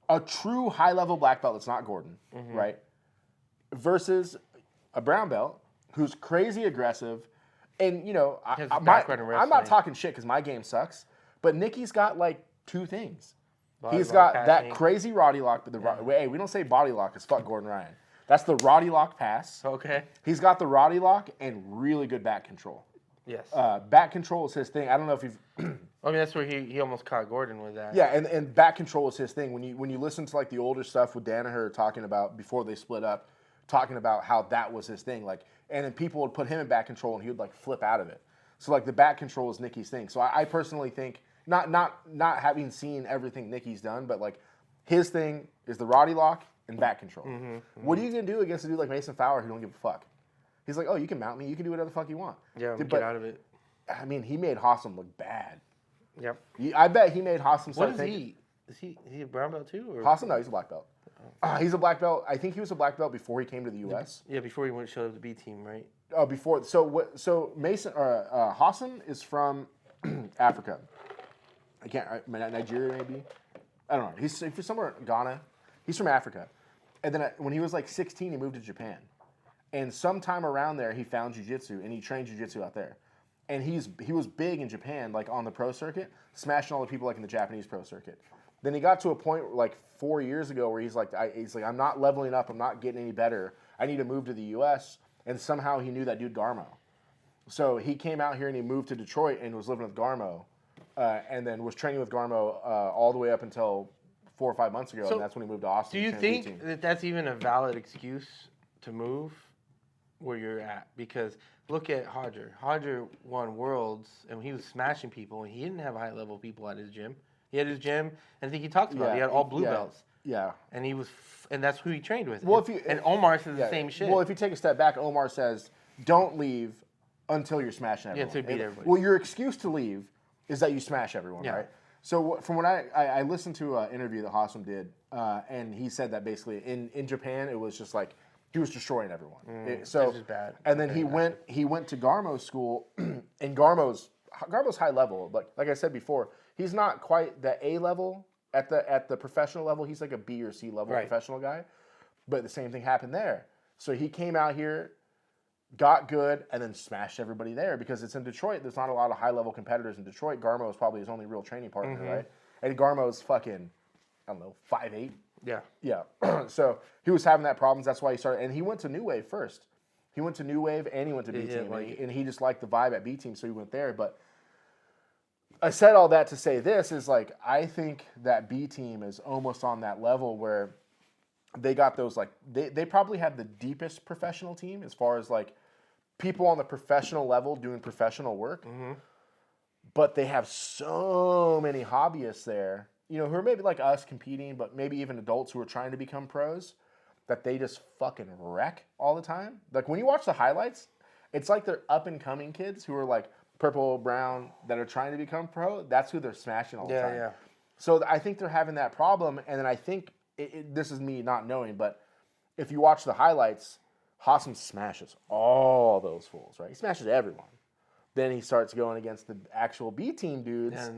a true high-level black belt that's not Gordon, right? Versus a brown belt who's crazy aggressive. And, you know, I'm not talking shit because my game sucks, but Nicky's got like two things. He's got that crazy Roddy lock, but hey, we don't say body lock because fuck Gordon Ryan. That's the Roddy lock pass. Okay. He's got the Roddy lock and really good back control. Yes. Back control is his thing. I don't know if you've. I mean, that's where he almost caught Gordon with that. Yeah, and back control is his thing. When you listen to like the older stuff with Danaher talking about before they split up, talking about how that was his thing, like, and then people would put him in back control and he would like flip out of it. So like the back control is Nicky's thing. So I personally think not having seen everything Nicky's done, but like his thing is the Roddy lock and back control. What are you gonna do against a dude like Mason Fowler who don't give a fuck? He's like, oh, you can mount me. You can do whatever the fuck you want. Yeah, get out of it. I mean, he made Hossam look bad. Yep. I bet he made Hossam. What is he? Is he a brown belt too? Or? Hossam? No, he's a black belt. He's a black belt. I think he was a black belt before he came to the U.S. Yeah, before he went to show up the B team, right? Oh, before. So Mason Hossam is from Africa. I can't. Nigeria maybe. I don't know. He's from somewhere in Ghana. He's from Africa. And then when he was like 16, he moved to Japan. And sometime around there, he found jiu-jitsu, and he trained jiu-jitsu out there. And he was big in Japan, like on the pro circuit, smashing all the people like in the Japanese pro circuit. Then he got to a point like 4 years ago where he's like, I'm not leveling up, I'm not getting any better. I need to move to the U.S. And somehow he knew that dude Garmo. So he came out here and he moved to Detroit and was living with Garmo, and then was training with Garmo all the way up until 4 or 5 months ago, and that's when he moved to Austin. Do you think that that's even a valid excuse to move where you're at? Because look at Hodger. Hodger won Worlds, and he was smashing people, and he didn't have high-level people at his gym. He had his gym, and I think he talked about it. He had all blue belts. Yeah. And and that's who he trained with. Well, and Omar says the same shit. Well, if you take a step back, Omar says, don't leave until you're smashing everyone. Yeah, to beat everybody. Well, your excuse to leave is that you smash everyone, right? So from what I listened to an interview that Hassam did, and he said that basically in Japan, it was just like, he was destroying everyone. This is bad. And then he went to Garmo's school, and Garmo's high level. Like I said before, he's not quite the A level at the professional level. He's like a B or C level professional guy. But the same thing happened there. So he came out here, got good, and then smashed everybody there because it's in Detroit. There's not a lot of high level competitors in Detroit. Garmo is probably his only real training partner, right? And Garmo's fucking, I don't know, 5'8". Yeah. So he was having that problems. That's why he started. And he went to New Wave first. He went to New Wave and he went to B Team. And he just liked the vibe at B Team, so he went there. But I said all that to say this is like, I think that B Team is almost on that level where they got those, like, they probably have the deepest professional team as far as like people on the professional level doing professional work. But they have so many hobbyists there, you know, who are maybe like us competing, but maybe even adults who are trying to become pros, that they just fucking wreck all the time. Like when you watch the highlights, it's like they're up and coming kids who are like purple, brown, that are trying to become pro. That's who they're smashing all the time. Yeah. So I think they're having that problem. And then I think, this is me not knowing, but if you watch the highlights, Hassam smashes all those fools, right? He smashes everyone. Then he starts going against the actual B Team dudes.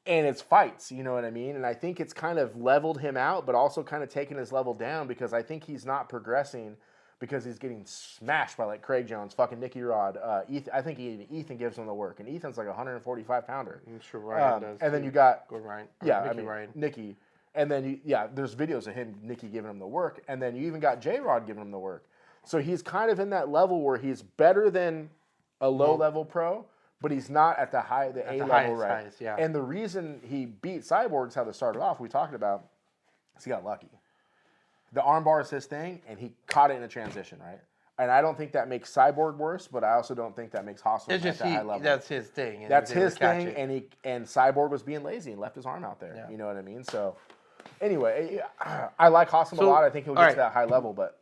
And it's fights, you know what I mean? And I think it's kind of leveled him out, but also kind of taken his level down because I think he's not progressing because he's getting smashed by like Craig Jones, fucking Nicky Rod. I think Ethan gives him the work, and Ethan's like a 145-pounder. I'm sure Ryan does. And then you got Ryan. Ryan. Nicky. And then there's videos of him, Nicky giving him the work, and then you even got J Rod giving him the work. So he's kind of in that level where he's better than a low-level pro, but he's not at the A level, right? Highest, yeah. And the reason he beat Cyborg's how they started off, we talked about, is he got lucky. The armbar is his thing, and he caught it in a transition, right? And I don't think that makes Cyborg worse, but I also don't think that makes Hassam at that high level. That's his thing. And that's his thing, and Cyborg was being lazy and left his arm out there. Yeah. You know what I mean? So, anyway, I like Hassam a lot. I think he'll get to that high level, but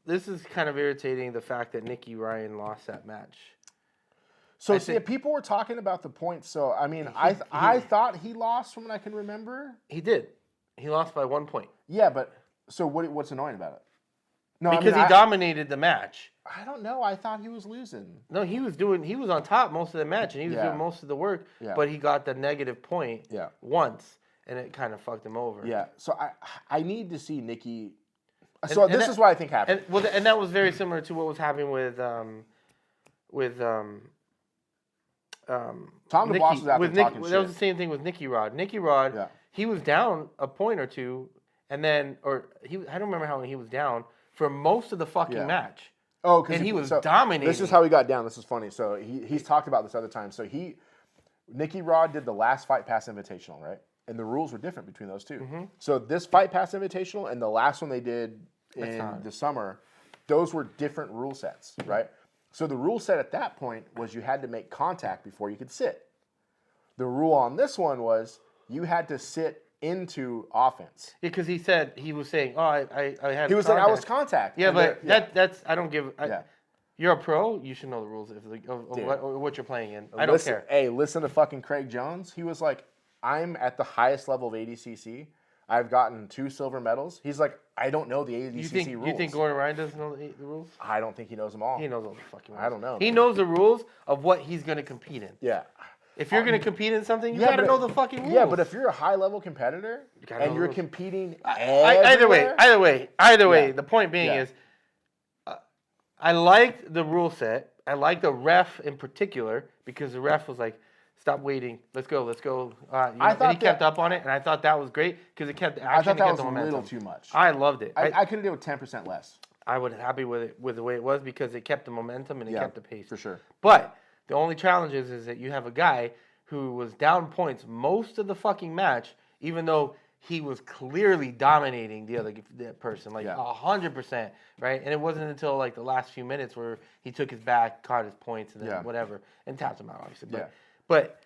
this is kind of irritating, the fact that Nicky Ryan lost that match. So, people were talking about the points. So, I mean, I thought he lost from what I can remember. He did. He lost by 1 point. Yeah, but so what's annoying about it? No, because he dominated the match. I don't know. I thought he was losing. No, he was on top most of the match, and he was doing most of the work, but he got the negative point once, and it kind of fucked him over. Yeah, so I need to see Nicky. So this is what I think happened. And that was very similar to what was happening with Tom DeBoss was out there talking shit. That was the same thing with Nicky Rod. Nicky Rod, he was down a point or two, and then I don't remember how many he was down for most of the fucking match. Oh, and he was dominating. This is how he got down. This is funny. So he's talked about this other time. So Nicky Rod did the last Fight Pass Invitational, right? And the rules were different between those two. Mm-hmm. So this Fight Pass Invitational and the last one they did in the summer, those were different rule sets, right? So the rule set at that point was you had to make contact before you could sit. The rule on this one was you had to sit into offense. Because he was saying, "Oh, I had." He was like, "I was contact." Yeah, but that's I don't give. You're a pro. You should know the rules of what you're playing in. I don't care. Hey, listen to fucking Craig Jones. He was like, "I'm at the highest level of ADCC. I've gotten 2 silver medals." He's like, "I don't know the ADCC rules." You think Gordon Ryan doesn't know the rules? I don't think he knows them all. He knows all the fucking rules. I don't know. He knows the rules of what he's going to compete in. Yeah. If you're going to compete in something, you got to know the fucking rules. Yeah, but if you're a high-level competitor and you're competing either way, the point being is I liked the rule set. I liked the ref in particular because the ref was like, "Stop waiting. Let's go. Let's go." And he kept up on it, and I thought that was great because it kept the action. I thought that was the a momentum. little too much. I loved it. I could have done with 10% less. I was happy with it the way it was because it kept the momentum and it kept the pace. For sure. But the only challenge is that you have a guy who was down points most of the fucking match, even though he was clearly dominating the other person, like 100%, right? And it wasn't until like the last few minutes where he took his back, caught his points, and then whatever, and tapped him out, obviously. But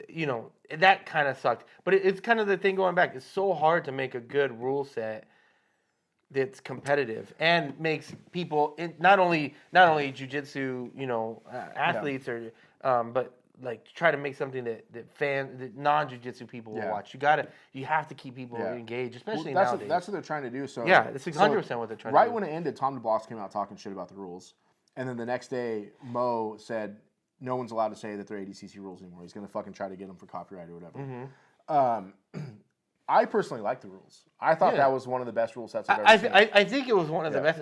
you know, that kind of sucked. But it's kind of the thing going back. It's so hard to make a good rule set that's competitive and makes people not only jiu-jitsu, you know, athletes or but like try to make something that non-jiu-jitsu people will watch. You have to keep people engaged, especially nowadays. That's what they're trying to do. So yeah, it's 100% what they're trying to do. Right when it ended, Tom DeBloss came out talking shit about the rules, and then the next day Mo said no one's allowed to say that they're ADCC rules anymore. He's gonna fucking try to get them for copyright or whatever. Mm-hmm. I personally like the rules. I thought that was one of the best rule sets I've ever seen. I think it was one of the best.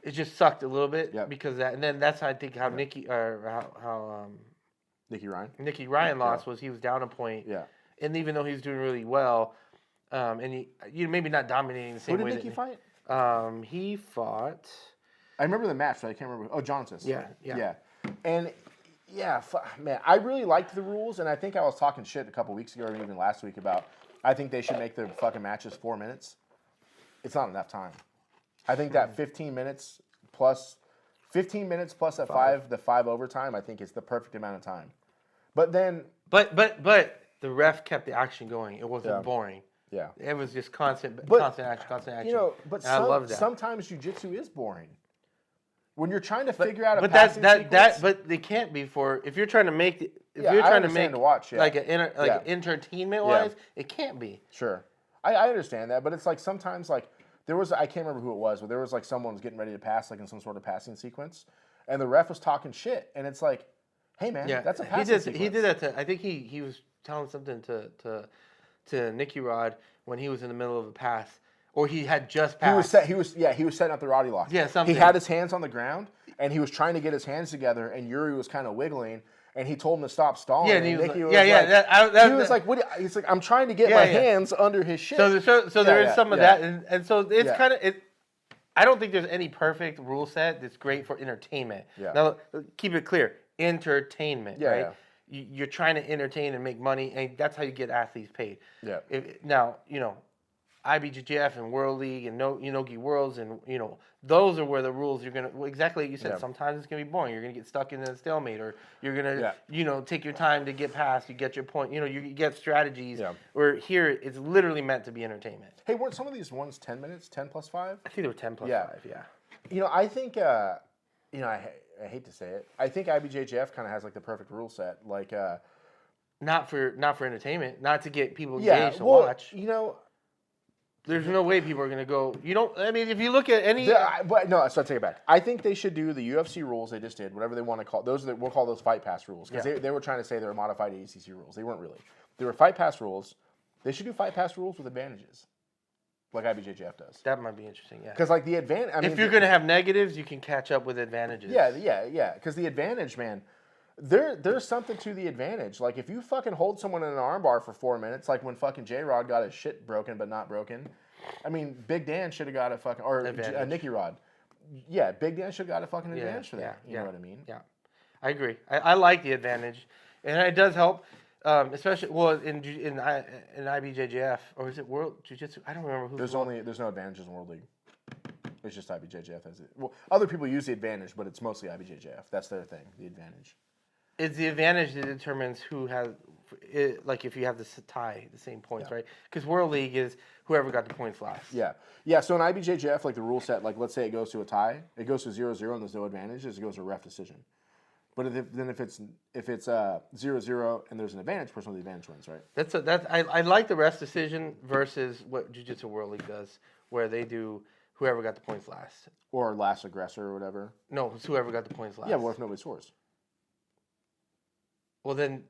It just sucked a little bit because of that, and then that's I think how Nicky Ryan lost was he was down a point. Yeah. And even though he was doing really well, and he maybe not dominating the same way. Who did Nicky fight? He fought. I remember the match, but I can't remember. Oh, Johnson. Yeah. And man, I really liked the rules, and I think I was talking shit a couple weeks ago, or even last week about. I think they should make the fucking matches 4 minutes. It's not enough time. I think that 15 minutes plus that the 5 overtime, I think is the perfect amount of time. But then, but the ref kept the action going. It wasn't boring. Yeah, it was just constant action. You know, but I love that. Sometimes jiu-jitsu is boring. When you're trying to figure out a passing sequence, but they can't be if you're trying to make you're trying to make to watch, like entertainment wise, it can't be. Sure, I understand that, but it's like sometimes like there was I can't remember who it was, but there was like someone was getting ready to pass like in some sort of passing sequence, and the ref was talking shit, and it's like, hey man, that's a passing sequence. He did that to I think he was telling something to Nicky Rod when he was in the middle of a pass. Or he had just passed. He was setting up the Roddy lock. Yeah, something. He had his hands on the ground, and he was trying to get his hands together, and Yuri was kind of wiggling, and he told him to stop stalling. Yeah, and he was Nicky was like, "What?" He's like, "I'm trying to get my hands under his shit." So there is some of that, and so it's kind of it. I don't think there's any perfect rule set that's great for entertainment. Yeah. Now, keep it clear, entertainment, right? Yeah. You're trying to entertain and make money, and that's how you get athletes paid. Yeah. Now, you know. IBJJF and World League and Nogi Worlds and those are where the rules you're gonna exactly like you said. Sometimes it's gonna be boring. You're gonna get stuck in a stalemate, or you're gonna take your time to get past. You get your point. You get strategies. Yeah. Where here it's literally meant to be entertainment. Hey, weren't some of these ones 10 minutes, 10 plus 5? I think they were 10 plus 5. Yeah. I think I hate to say it. I think IBJJF kind of has like the perfect rule set. Like not for entertainment, not to get people engaged to watch. There's no way people are going to go. I mean, if you look at any. So I take it back. I think they should do the UFC rules they just did, whatever they want to call those. We'll call those Fight Pass rules because they were trying to say they were modified ADCC rules. They weren't really. They were Fight Pass rules. They should do Fight Pass rules with advantages, like IBJJF does. That might be interesting. Yeah. Because like the advantage. If you're going to have negatives, you can catch up with advantages. Yeah. Because the advantage, man. There's something to the advantage. Like, if you fucking hold someone in an armbar for 4 minutes, like when fucking J-Rod got his shit broken but not broken. I mean, Big Dan should have got a fucking... Or Nicky Rod. Yeah, Big Dan should have got a fucking advantage for that. You know what I mean? Yeah. I agree. I like the advantage. And it does help, especially, in IBJJF. Or is it World Jiu-Jitsu? I don't remember who. There's no advantages in World League. It's just IBJJF as it. Well, other people use the advantage, but it's mostly IBJJF. That's their thing, the advantage. It's the advantage that determines who has, like if you have the tie, the same points, right? Because World League is whoever got the points last. Yeah. So in IBJJF, like the rule set, like let's say it goes to a tie, it goes to 0-0 and there's no advantages, it goes to a ref decision. But if it's 0-0 and there's an advantage, person with the advantage wins, right? I like the ref decision versus what Jiu-Jitsu World League does, where they do whoever got the points last. Or last aggressor or whatever. No, it's whoever got the points last. Yeah, what if nobody scores? Well, then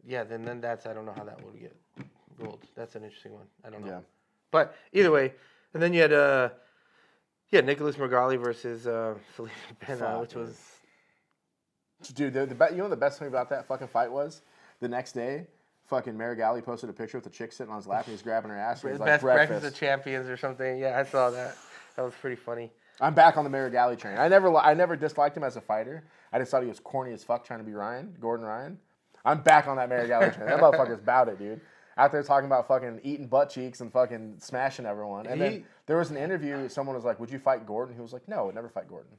that's, I don't know how that would get ruled. That's an interesting one. I don't know. Yeah. But either way, and then you had Yeah, Nicholas Mergali versus Felipe Pena, which was... Dude, you know the best thing about that fucking fight was? The next day, fucking Marigali posted a picture with the chick sitting on his lap and he's grabbing her ass. And he's Best like, breakfast of champions or something. Yeah, I saw that. That was pretty funny. I'm back on the Marigali train. I never disliked him as a fighter. I just thought he was corny as fuck trying to be Gordon Ryan. I'm back on that Marigali train. That motherfucker's about it, dude. Out there talking about fucking eating butt cheeks and fucking smashing everyone. And then there was an interview. Someone was like, "Would you fight Gordon?" He was like, "No, I would never fight Gordon,"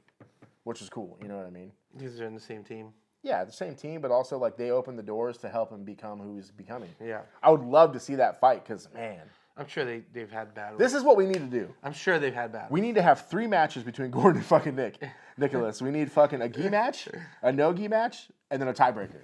which is cool. You know what I mean? These are in the same team. Yeah, the same team, but also like they opened the doors to help him become who he's becoming. Yeah, I would love to see that fight because man, I'm sure they've had battles. This is what we need to do. I'm sure they've had battles. We need to have 3 matches between Gordon and fucking Nicholas. We need fucking a gi match, a no gi match, and then a tiebreaker.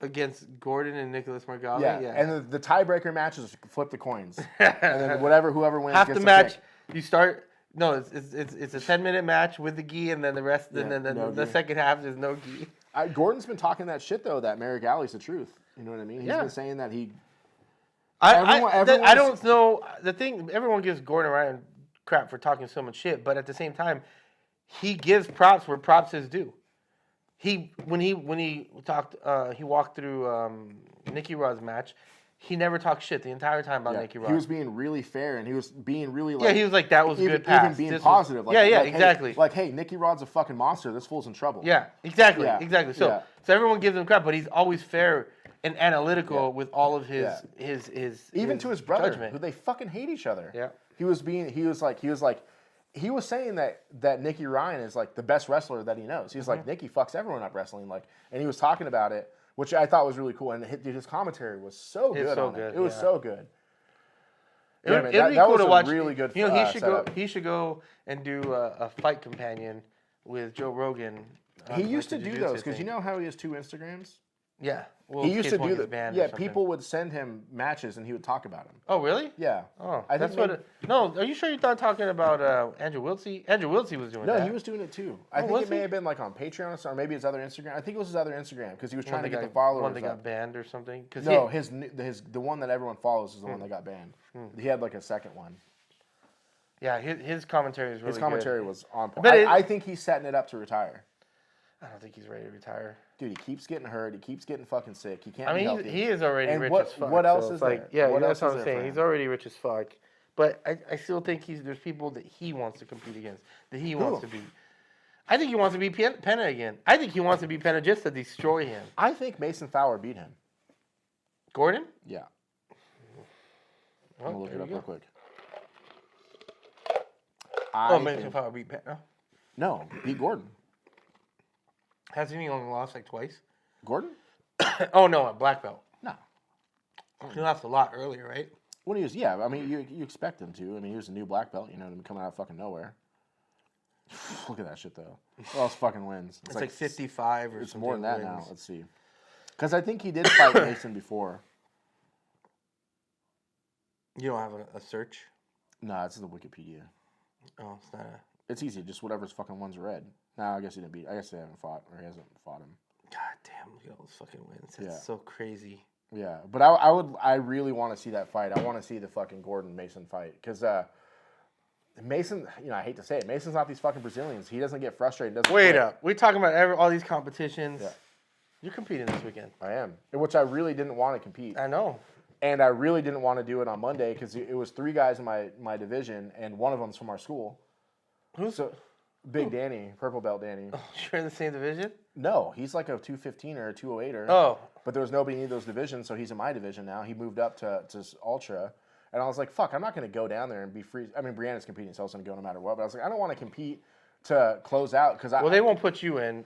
Against Gordon and Nicholas Mergali? Yeah. And the tiebreaker match is flip the coins. And then whoever wins half gets the match, pick. you start... No, it's a 10-minute match with the gi, and then the rest, and then the second half is no gi. Gordon's been talking that shit, though, that Marigali's the truth. You know what I mean? He's been saying that he... I don't know. The thing, everyone gives Gordon Ryan crap for talking so much shit, but at the same time, he gives props where props is due. When he talked, he walked through Nicky Rod's match. He never talked shit the entire time about Nicky Rod. He was being really fair, and he was being really like... Yeah, he was like, that was a good pass. Even being positive. Exactly. Hey, Nicky Rod's a fucking monster. This fool's in trouble. Yeah, exactly. So everyone gives him crap, but he's always fair and analytical with all of his even to his brother, judgment. who they fucking hate each other. Yeah. He was saying that Nicky Ryan is like the best wrestler that he knows. He's like, Nicky fucks everyone up wrestling, and he was talking about it, which I thought was really cool. And his commentary was so good. It was so good. It'd be cool to watch. Really good. You know, he should go and do a fight companion with Joe Rogan. He used to do those because you know how he has 2 Instagrams. Yeah. Well, he used to do that. Yeah, people would send him matches and he would talk about them. Oh, really? Yeah. Oh, no, are you sure you're not talking about Andrew Wiltsey? Andrew Wiltsey was doing that. No, he was doing it too. I think it may have been like on Patreon or maybe his other Instagram. I think it was his other Instagram because he was trying to get the followers. One that got banned or something? No, the one that everyone follows is the one that got banned. He had like a second one. Yeah, his commentary is really good. His commentary was on point. I think he's setting it up to retire. I don't think he's ready to retire. Dude, he keeps getting hurt. He keeps getting fucking sick. He can't. I mean, he is already rich as fuck. What else is there? Yeah, that's what I'm saying. He's already rich as fuck. But I still think there's people that he wants to compete against, that he wants to beat. I think he wants to beat Pena again. I think he wants to beat Pena just to destroy him. I think Mason Fowler beat him. Gordon? Yeah. I'm gonna look it up real quick. Mason Fowler beat Pena? No, beat Gordon. Hasn't he only lost like twice? Gordon? Oh, no, a black belt. No. He lost a lot earlier, right? When he was, I mean, you expect him to. I mean, he was a new black belt, coming out of fucking nowhere. Look at that shit, though. Who else fucking wins? It's like 55 or something. It's more than that now. Let's see. Because I think he did fight Mason before. You don't have a search? No, it's the Wikipedia. Oh, it's not It's easy. Just whatever's fucking one's red. No, I guess he didn't beat. I guess they haven't fought, or he hasn't fought him. God damn, look at all those fucking wins. That's so crazy. Yeah, but I really want to see that fight. I want to see the fucking Gordon Mason fight because Mason, I hate to say it, Mason's not these fucking Brazilians. He doesn't get frustrated. Wait up, we're talking about all these competitions. Yeah. You're competing this weekend. I am, which I really didn't want to compete. I know. And I really didn't want to do it on Monday because it was 3 guys in my division, and one of them's from our school. Who's Big Danny, purple belt Danny. Oh, you're in the same division? No, he's like a 215 or a 208er. Oh. But there was nobody in those divisions, so he's in my division now. He moved up to Ultra. And I was like, fuck, I'm not going to go down there and be free. I mean, Brianna's competing, so I was going to go no matter what. But I was like, I don't want to compete to close out. They won't put you in.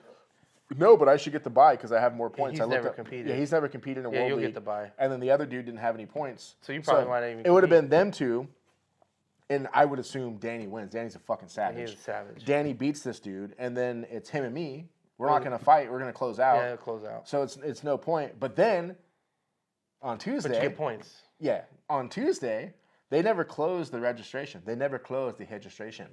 No, but I should get the bye because I have more points. He's never competed. Yeah, he's never competed in a World League. Yeah, you'll get the bye. And then the other dude didn't have any points. So you probably might not even compete. It would have been them 2. And I would assume Danny wins. Danny's a fucking savage. He is a savage. Danny beats this dude, and then it's him and me. We're not going to fight. We're going to close out. Yeah, close out. So it's no point. But then on Tuesday, but you get points. Yeah, on Tuesday they never closed the registration. They never closed the registration.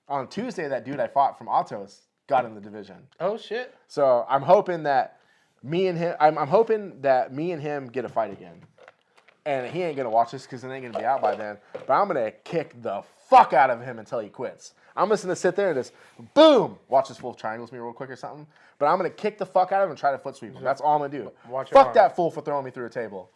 On Tuesday, that dude I fought from Autos got in the division. Oh shit! So I'm hoping that me and him. I'm hoping that me and him get a fight again. And he ain't going to watch this because it ain't going to be out by then. But I'm going to kick the fuck out of him until he quits. I'm just going to sit there and just, boom, watch this fool triangles me real quick or something. But I'm going to kick the fuck out of him and try to foot sweep him. That's all I'm going to do. Fuck that fool for throwing me through a table.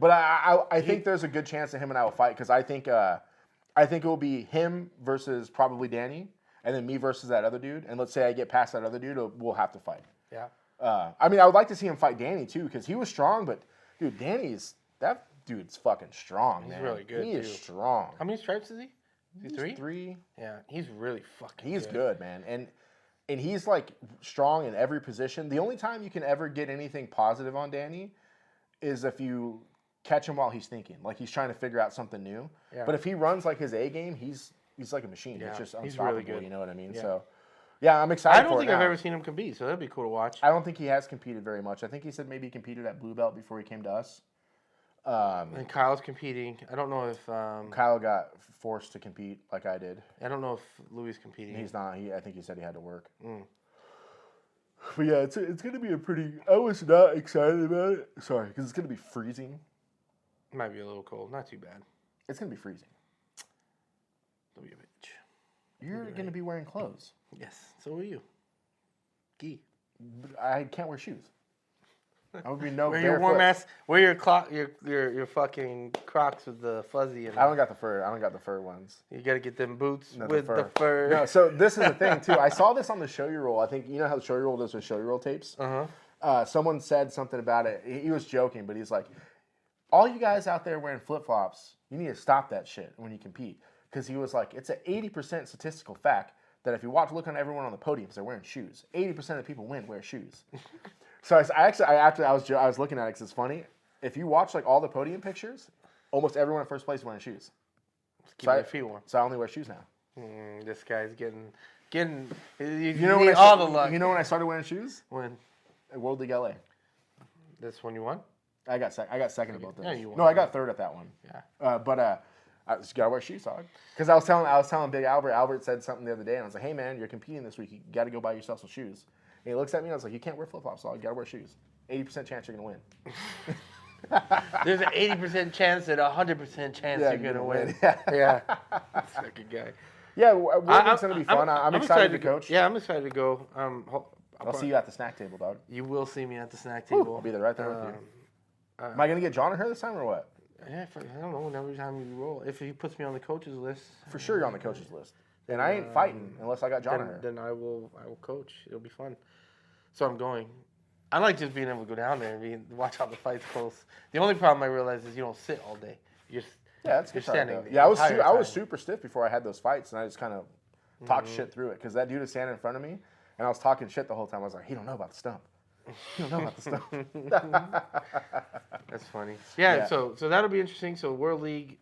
But I think there's a good chance that him and I will fight because I think it will be him versus probably Danny, and then me versus that other dude. And let's say I get past that other dude, we'll have to fight. Yeah. I mean, I would like to see him fight Danny too because he was strong, but dude, that dude's fucking strong, man. He's really good. He is strong. How many stripes is he? Is he 3? 3. Yeah, he's really fucking. He's good, man, and he's like strong in every position. The only time you can ever get anything positive on Danny is if you catch him while he's thinking, like he's trying to figure out something new. Yeah. But if he runs like his A game, he's like a machine. Yeah. It's just unstoppable. He's really good. You know what I mean? Yeah. So, yeah, I'm excited. I don't think I've ever seen him compete, so that'd be cool to watch. I don't think he has competed very much. I think he said maybe he competed at blue belt before he came to us. And Kyle's competing. I don't know if Kyle got forced to compete like I did. I don't know if Louis is competing. He's not. I think he said he had to work. But yeah, it's going to be a pretty. I was not excited about it. Sorry, because it's going to be freezing. Might be a little cold. Not too bad. It's going to be freezing. Don't be a bitch. You're going to be wearing clothes. Yes. So are you. Gee. I can't wear shoes. I would be no wear your warm ass. Wear your fucking Crocs with the fuzzy. I don't got the fur. I don't got the fur ones. You got to get them boots with the fur. No, so this is the thing too. I saw this on the Show Your Roll. I think you know how the Show Your Roll does with Show Your Roll tapes. Someone said something about it. He was joking, but he's like, all you guys out there wearing flip-flops, you need to stop that shit when you compete. Because he was like, it's an 80% statistical fact that if you look on everyone on the podiums, they're wearing shoes. 80% of people wear shoes. So I was looking at it because it's funny. If you watch like all the podium pictures, almost everyone in first place is wearing shoes. Keep your feet warm. So I only wear shoes now. This guy's getting. You know need all the luck. You know when I started wearing shoes? When? At World League LA. That's when you won? I got second at both those. Yeah, you won. No, I got third at that one. Yeah. But I just gotta wear shoes, dog. Because I was telling Big Albert. Albert said something the other day, and I was like, "Hey man, you're competing this week. You got to go buy yourself some shoes." And he looks at me, and I was like, "You can't wear flip flops, dog. You gotta wear shoes. 80% chance you're gonna win." There's an 80% chance and a 100% chance you're gonna win. Yeah. Fucking guy. Yeah, it's gonna be fun. I'm excited to coach. Yeah, I'm excited to go. I'll see you at the snack table, dog. You will see me at the snack table. I'll be there right there with you. Am I gonna get John or her this time or what? Yeah, I don't know. Every time you roll, if he puts me on the coach's list, for sure you're on the coach's list. And I ain't fighting unless I got John or her. Then I will coach. It'll be fun. So I'm going. I like just being able to go down there and watch all the fights close. The only problem I realize is you don't sit all day. You're standing. Yeah, I was super stiff before I had those fights, and I just kind of talked shit through it because that dude is standing in front of me, and I was talking shit the whole time. I was like, he don't know about the stump. He don't know about the stump. That's funny. Yeah. So that'll be interesting. So World League.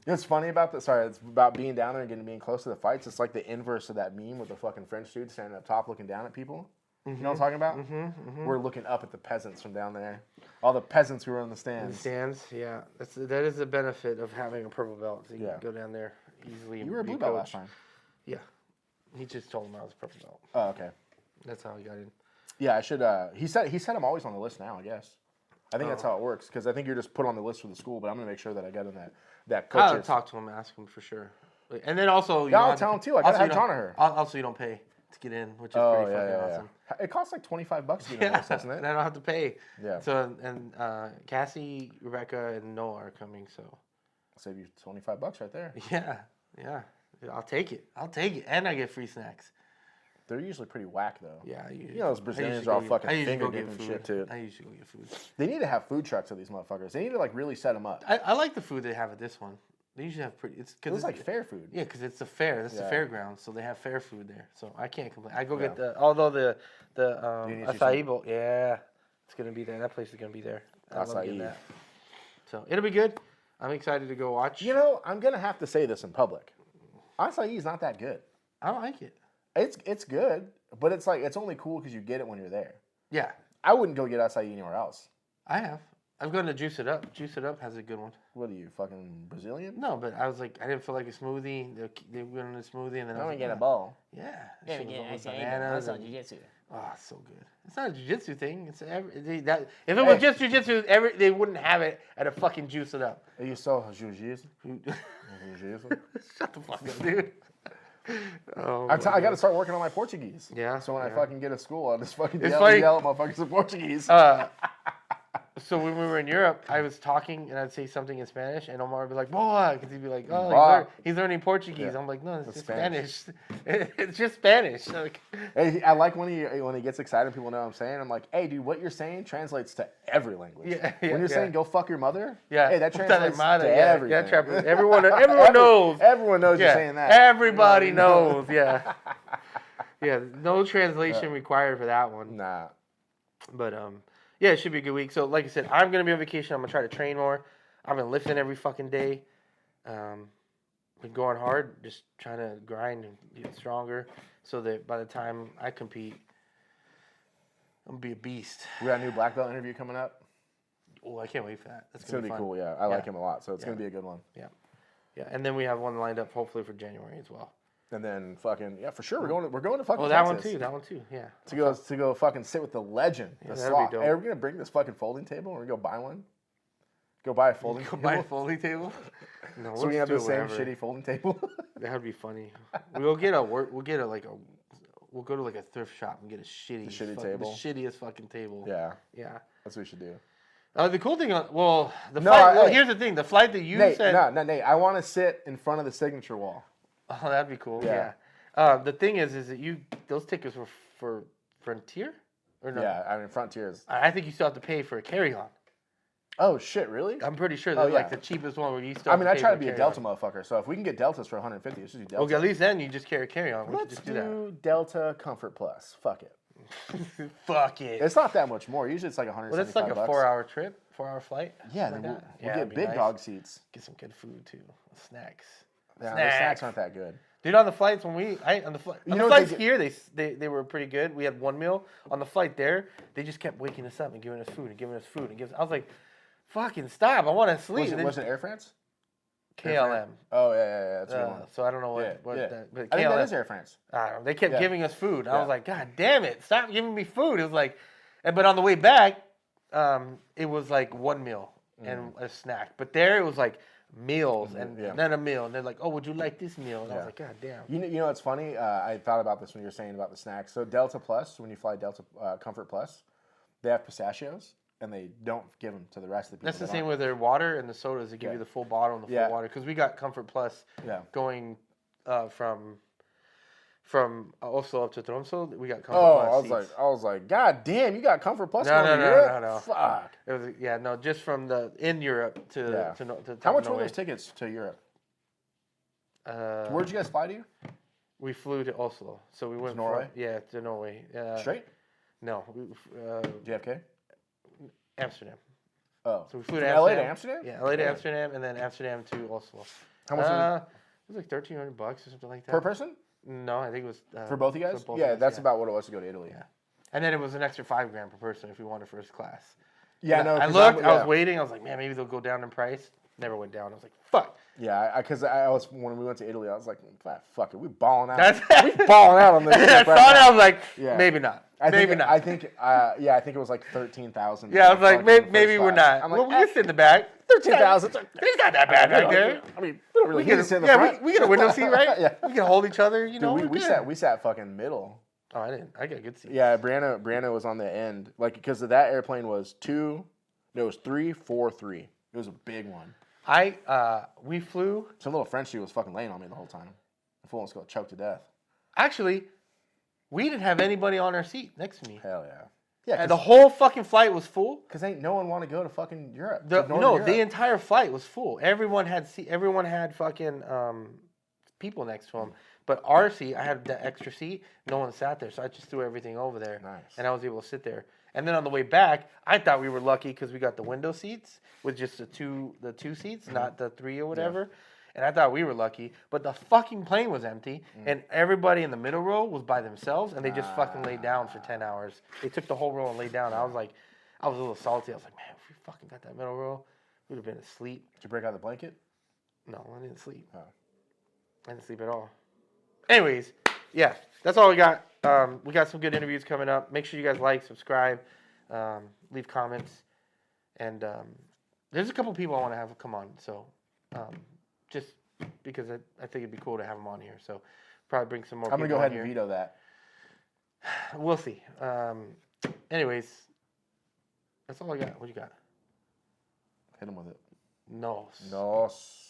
It's funny about this. Sorry, it's about being down there and being close to the fights. It's like the inverse of that meme with the fucking French dude standing up top looking down at people. You know what I'm talking about? We're looking up at the peasants from down there. All the peasants who are in the stands. Yeah. That is the benefit of having a purple belt. So you can go down there easily. You were a blue belt last time. Yeah. He just told him I was a purple belt. Oh, okay. That's how he got in. Yeah, I should. He said I'm always on the list now, I guess. I think that's how it works because I think you're just put on the list for the school, but I'm gonna make sure that I get in that coaches. I'll talk to him, ask him for sure. And then also, I'll tell him too. I gotta have John or her. Also, you don't pay to get in, which is pretty fucking awesome. It costs like $25 to get in this, doesn't it? And I don't have to pay. Yeah. So and Cassie, Rebecca, and Noah are coming. So I'll save you $25 right there. Yeah. I'll take it, and I get free snacks. They're usually pretty whack though. Yeah, you know those Brazilians are all fucking finger dipping shit too. I usually go get food. They need to have food trucks of these motherfuckers. They need to like really set them up. I like the food they have at this one. They usually have pretty. It's like fair food. Yeah, because it's a fair. This is the fairgrounds, so they have fair food there. So I can't complain. I go get the acai bowl. Yeah, it's gonna be there. That place is gonna be there. I love getting that. So it'll be good. I'm excited to go watch. You know, I'm gonna have to say this in public. Acai is not that good. I don't like it. It's good, but it's like it's only cool because you get it when you're there. Yeah. I wouldn't go get acai anywhere else. I have. I've gone to Juice It Up. Juice It Up has a good one. What are you, fucking Brazilian? No, but I was like, I didn't feel like a smoothie. They were going to a smoothie, and then I was like, get a bowl. Yeah. Yeah, bananas. on Jiu-Jitsu. Oh, it's so good. It's not a jiu-jitsu thing. It's if it was just jiu-jitsu, they wouldn't have it at a fucking Juice It Up. You saw jiu-jitsu? Shut the fuck up, dude. Oh, I got to start working on my Portuguese. Yeah. So when I fucking get to school, I'll just fucking It's yell at motherfuckers in Portuguese. So when we were in Europe, I was talking and I'd say something in Spanish, and Omar would be like, "Boa," because he'd be like, "Oh, he's learning Portuguese." Yeah. I'm like, "No, it's just Spanish. It's just Spanish." Like, hey, I like when he gets excited. People know what I'm saying. I'm like, "Hey, dude, what you're saying translates to every language." Yeah, when you're saying "go fuck your mother," yeah, hey, that translates to everything. Yeah, everyone knows. Everyone knows you're saying that. Everybody knows. Yeah. Yeah. No translation required for that one. Nah. But yeah, it should be a good week. So, like I said, I'm going to be on vacation. I'm going to try to train more. I've been lifting every fucking day. Been going hard, just trying to grind and get stronger so that by the time I compete, I'm going to be a beast. We got a new black belt interview coming up. Oh, I can't wait for that. It's going to be cool, yeah. I like him a lot, so it's going to be a good one. Yeah. Yeah, and then we have one lined up hopefully for January as well. And then fucking for sure we're going to fucking that Texas. That one too, yeah. To go fucking sit with the legend, the Sloth. Hey, we're gonna bring this fucking folding table and we're gonna go buy one. Go buy a folding table. Buy a folding table. No, so we have the same shitty folding table. That would be funny. We'll go to like a thrift shop and get a shitty table, the shittiest fucking table. Yeah, yeah. That's what we should do. The cool thing, here's the thing: the flight that you said. Nate, I want to sit in front of the signature wall. Oh, that'd be cool. Yeah. The thing is that those tickets were for Frontier, or no? Yeah, I mean Frontiers. I think you still have to pay for a carry-on. Oh shit, really? I'm pretty sure that's like the cheapest one where you still. I try to be a Delta motherfucker, so if we can get Deltas for 150, let's just do Delta. Okay, at least then you just carry a carry-on. Let's do Delta Comfort Plus. Fuck it. Fuck it. It's not that much more. Usually it's like $175. Well, that's like a 4-hour trip, 4-hour flight. Yeah, then we'll get big dog seats. Get some good food too, snacks. Yeah, the snacks aren't that good. Dude, on the flights on the flights here, they were pretty good. We had one meal. On the flight there, they just kept waking us up and giving us food and giving us food and I was like, fucking stop! I want to sleep. Was it Air France? KLM. Oh yeah, that's a good one. So I don't know what but KLM, I think that is Air France. I don't know. They kept giving us food. I was like, God damn it! Stop giving me food. It was like, but on the way back, it was like one meal and a snack. But there it was like meals and then a meal, and they're like, "Oh, would you like this meal?" And I was like, "God damn." You know, it's funny. I thought about this when you were saying about the snacks. So Delta Plus, when you fly Delta Comfort Plus, they have pistachios, and they don't give them to the rest of the people. That's the same with their water and the sodas. They give you the full bottle and the full water because we got Comfort Plus going from Oslo up to Tromsø. We got Comfort Plus. I was like, God damn, you got Comfort Plus. No. Fuck. It was just from in Europe to How much were those tickets to Europe? Where'd you guys fly to? We flew to Oslo, so we went to Norway. To Norway. Straight? No. JFK. Amsterdam. Oh. So we flew to LA to Amsterdam. Yeah, LA to Amsterdam, and then Amsterdam to Oslo. How much was it? It was like $1,300 or something like that. Per person? No, I think it was for both of you guys. That's about what it was to go to Italy. Yeah, and then it was an extra $5,000 per person if we wanted first class. Yeah, I looked. I was waiting. I was like, man, maybe they'll go down in price. Never went down. I was like, fuck. Yeah, because I was when we went to Italy, I was like, fuck it, we balling out. We balling out on this. I was like, maybe not. Maybe not. I think it was like 13,000. Yeah, I was like, maybe we're not. I'm like, well, we can sit in the back. 13,000. It's not that bad back there. I mean, we don't really need to sit in the front. We get a window seat, right? Yeah, we can hold each other. You know, we sat fucking middle. Oh, I didn't. I got a good seat. Yeah, Brianna was on the end, like because that airplane was 3, 4, 3. It was a big one. We flew. Some little French dude was fucking laying on me the whole time. I almost got choked to death. Actually, we didn't have anybody on our seat next to me. Hell yeah. Yeah, and the whole fucking flight was full. Because ain't no one want to go to fucking Europe. The entire flight was full. Everyone had fucking people next to them. But our seat, I had the extra seat. No one sat there, so I just threw everything over there. Nice. And I was able to sit there. And then on the way back, I thought we were lucky because we got the window seats with just the two seats, not the 3 or whatever. Yeah. And I thought we were lucky, but the fucking plane was empty, and everybody in the middle row was by themselves, and they just fucking laid down for 10 hours. They took the whole row and laid down. I was a little salty. I was like, man, if we fucking got that middle row, we'd have been asleep. Did you break out the blanket? No, I didn't sleep. Oh. I didn't sleep at all. Anyways, yeah, that's all we got. We got some good interviews coming up. Make sure you guys like, subscribe, leave comments, and there's a couple people I want to have come on. So just because I think it'd be cool to have them on here. So probably bring some more. I'm gonna go ahead and veto that. We'll see. Anyways, that's all I got. What you got? Hit him with it. Nos. Nos.